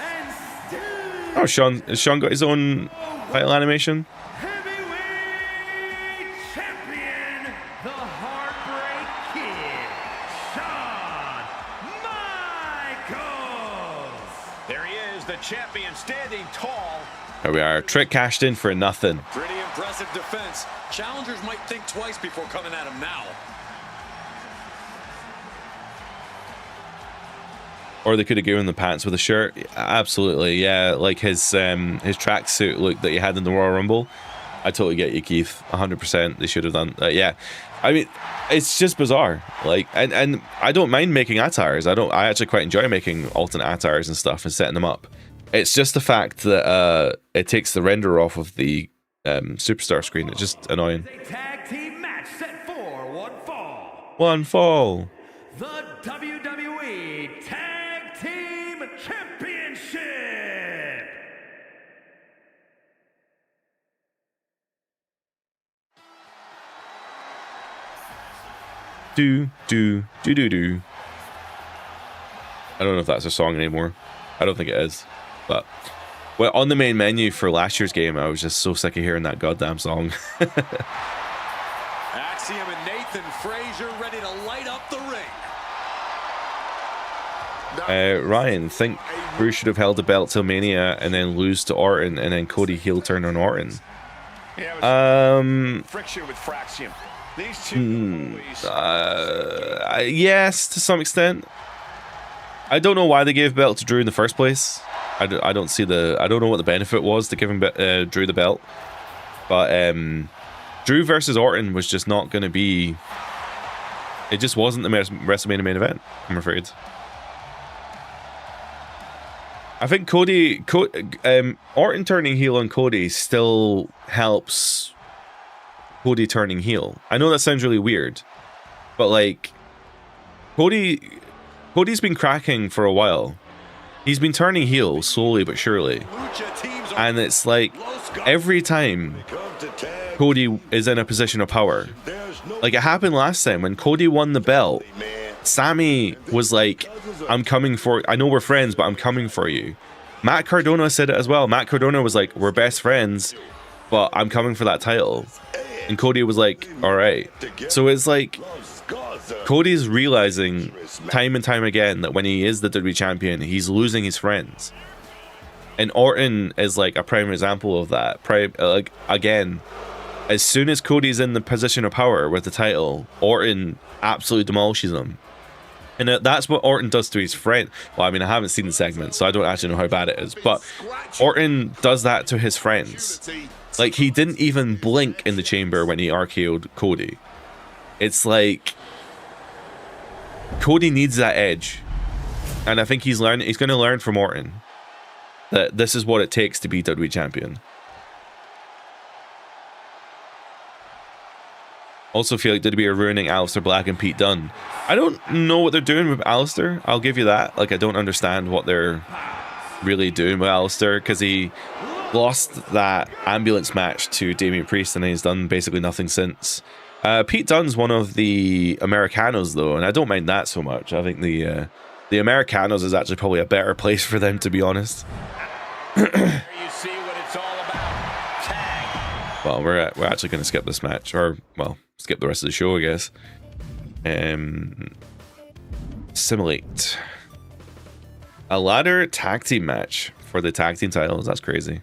and still Oh, has Shawn got his own title animation? heavyweight champion, the is the champion standing tall. There we are. Trick cashed in for nothing. Pretty impressive defense. Challengers might think twice before coming at him now. Or they could have given him the pants with a shirt. Absolutely, yeah. Like his tracksuit look that he had in the Royal Rumble. I totally get you, Keith. 100%. They should have done. Yeah, I mean, it's just bizarre. Like, and I don't mind making attires. I actually quite enjoy making alternate attires and stuff and setting them up. It's just the fact that it takes the render off of the superstar screen. It's just annoying. A tag team match set for one fall. One fall. The WWE Tag Team Championship. Do. I don't know if that's a song anymore. I don't think it is. But well, on the main menu for last year's game, I was just so sick of hearing that goddamn song. Axiom and Nathan Frazier ready to light up the ring. Ryan, think Bruce should have held the belt till Mania and then lose to Orton and then Cody heel turn on Orton. Yeah, friction with Fraxium. These two Yes, to some extent. I don't know why they gave belt to Drew in the first place. I don't see I don't know what the benefit was to giving Drew the belt. But Drew versus Orton was just not going to be... It just wasn't the WrestleMania main event, I'm afraid. I think Orton turning heel on Cody still helps Cody turning heel. I know that sounds really weird, but like Cody's been cracking for a while. He's been turning heel slowly but surely, and it's like every time Cody is in a position of power, like it happened last time when Cody won the belt. Sammy was like, I'm coming for... I know we're friends, but I'm coming for you. Matt Cardona said it as well. Matt Cardona was like, we're best friends, but I'm coming for that title. And Cody was like, all right. So it's like, Cody's realizing time and time again that when he is the WWE champion, he's losing his friends. And Orton is like a prime example of that. Like, again, as soon as Cody's in the position of power with the title, Orton absolutely demolishes him. And that's what Orton does to his friend. Well, I mean, I haven't seen the segment, so I don't actually know how bad it is. But Orton does that to his friends. Like, he didn't even blink in the chamber when he RKO'd Cody. It's like... Cody needs that edge. And I think he's going to learn from Orton that this is what it takes to be WWE champion. Also feel like WWE are ruining Aleister Black and Pete Dunne. I don't know what they're doing with Aleister. I'll give you that. Like, I don't understand what they're really doing with Aleister, because he lost that ambulance match to Damian Priest and he's done basically nothing since. Pete Dunne's one of the Americanos though, and I don't mind that so much. I think the Americanos is actually probably a better place for them, to be honest. You see what it's all about. Tag. Well, we're actually going to skip this match, or well, skip the rest of the show, I guess. Simulate a ladder tag team match for the tag team titles. That's crazy.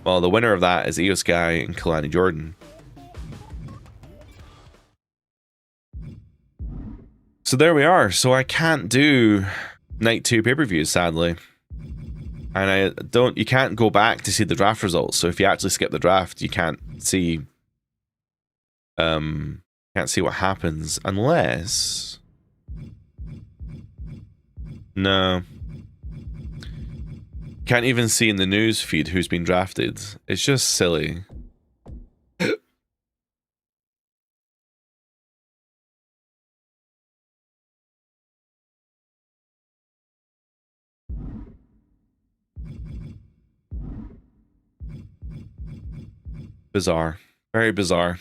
Well, the winner of that is Io Sky and Kalani Jordan. So there we are. So I can't do night 2 pay-per-views, sadly. And you can't go back to see the draft results. So if you actually skip the draft, you can't see what happens unless... No. Can't even see in the news feed who's been drafted. It's just silly. Bizarre. Very bizarre.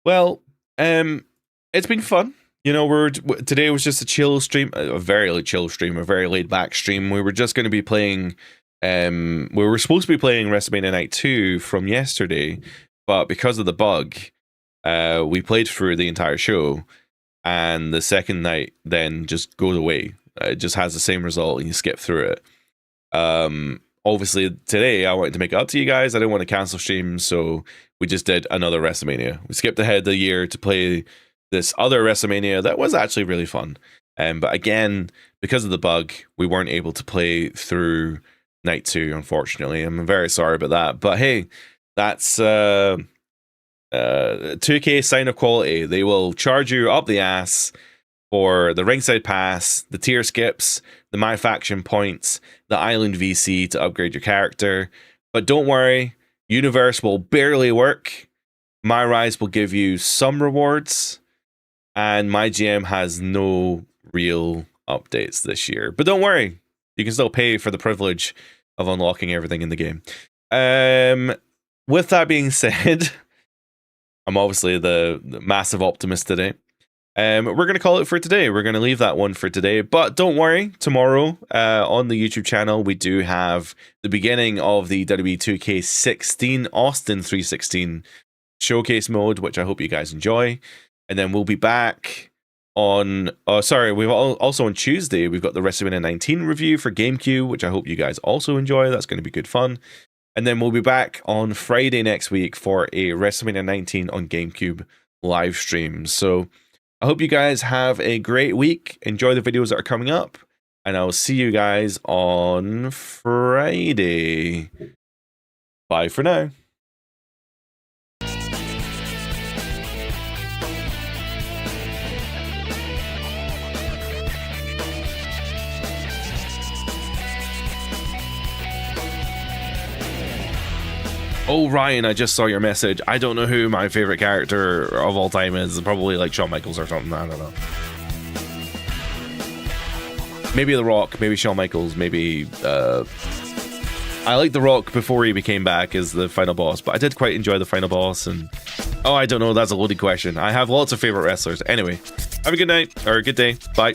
Well, it's been fun. You know, today was just a chill stream, a very chill stream, a very laid back stream. We were just going to be playing, we were supposed to be playing WrestleMania Night 2 from yesterday, but because of the bug, we played through the entire show, and the second night then just goes away. It just has the same result and you skip through it. Obviously, today I wanted to make it up to you guys. I didn't want to cancel streams, so we just did another WrestleMania. We skipped ahead the year to play this other WrestleMania that was actually really fun. But again, because of the bug, we weren't able to play through night 2, unfortunately. I'm very sorry about that. But hey, that's 2K sign of quality. They will charge you up the ass for the ringside pass, the tier skips, the my faction points, the island VC to upgrade your character. But don't worry, Universe will barely work. My Rise will give you some rewards, and my GM has no real updates this year. But don't worry, you can still pay for the privilege of unlocking everything in the game. With that being said, I'm obviously the massive optimist today. We're going to call it for today. We're going to leave that one for today. But don't worry, tomorrow on the YouTube channel, we do have the beginning of the WWE 2K16 Austin 316 showcase mode, which I hope you guys enjoy. And then we'll be back on... we've also on Tuesday, we've got the WrestleMania 19 review for GameCube, which I hope you guys also enjoy. That's going to be good fun. And then we'll be back on Friday next week for a WrestleMania 19 on GameCube live stream. So I hope you guys have a great week. Enjoy the videos that are coming up. And I'll see you guys on Friday. Bye for now. Oh, Ryan, I just saw your message. I don't know who my favorite character of all time is. Probably like Shawn Michaels or something. I don't know. Maybe The Rock. Maybe Shawn Michaels. Maybe... I like The Rock before he became back as the final boss. But I did quite enjoy the final boss. And oh, I don't know. That's a loaded question. I have lots of favorite wrestlers. Anyway, have a good night. Or a good day. Bye.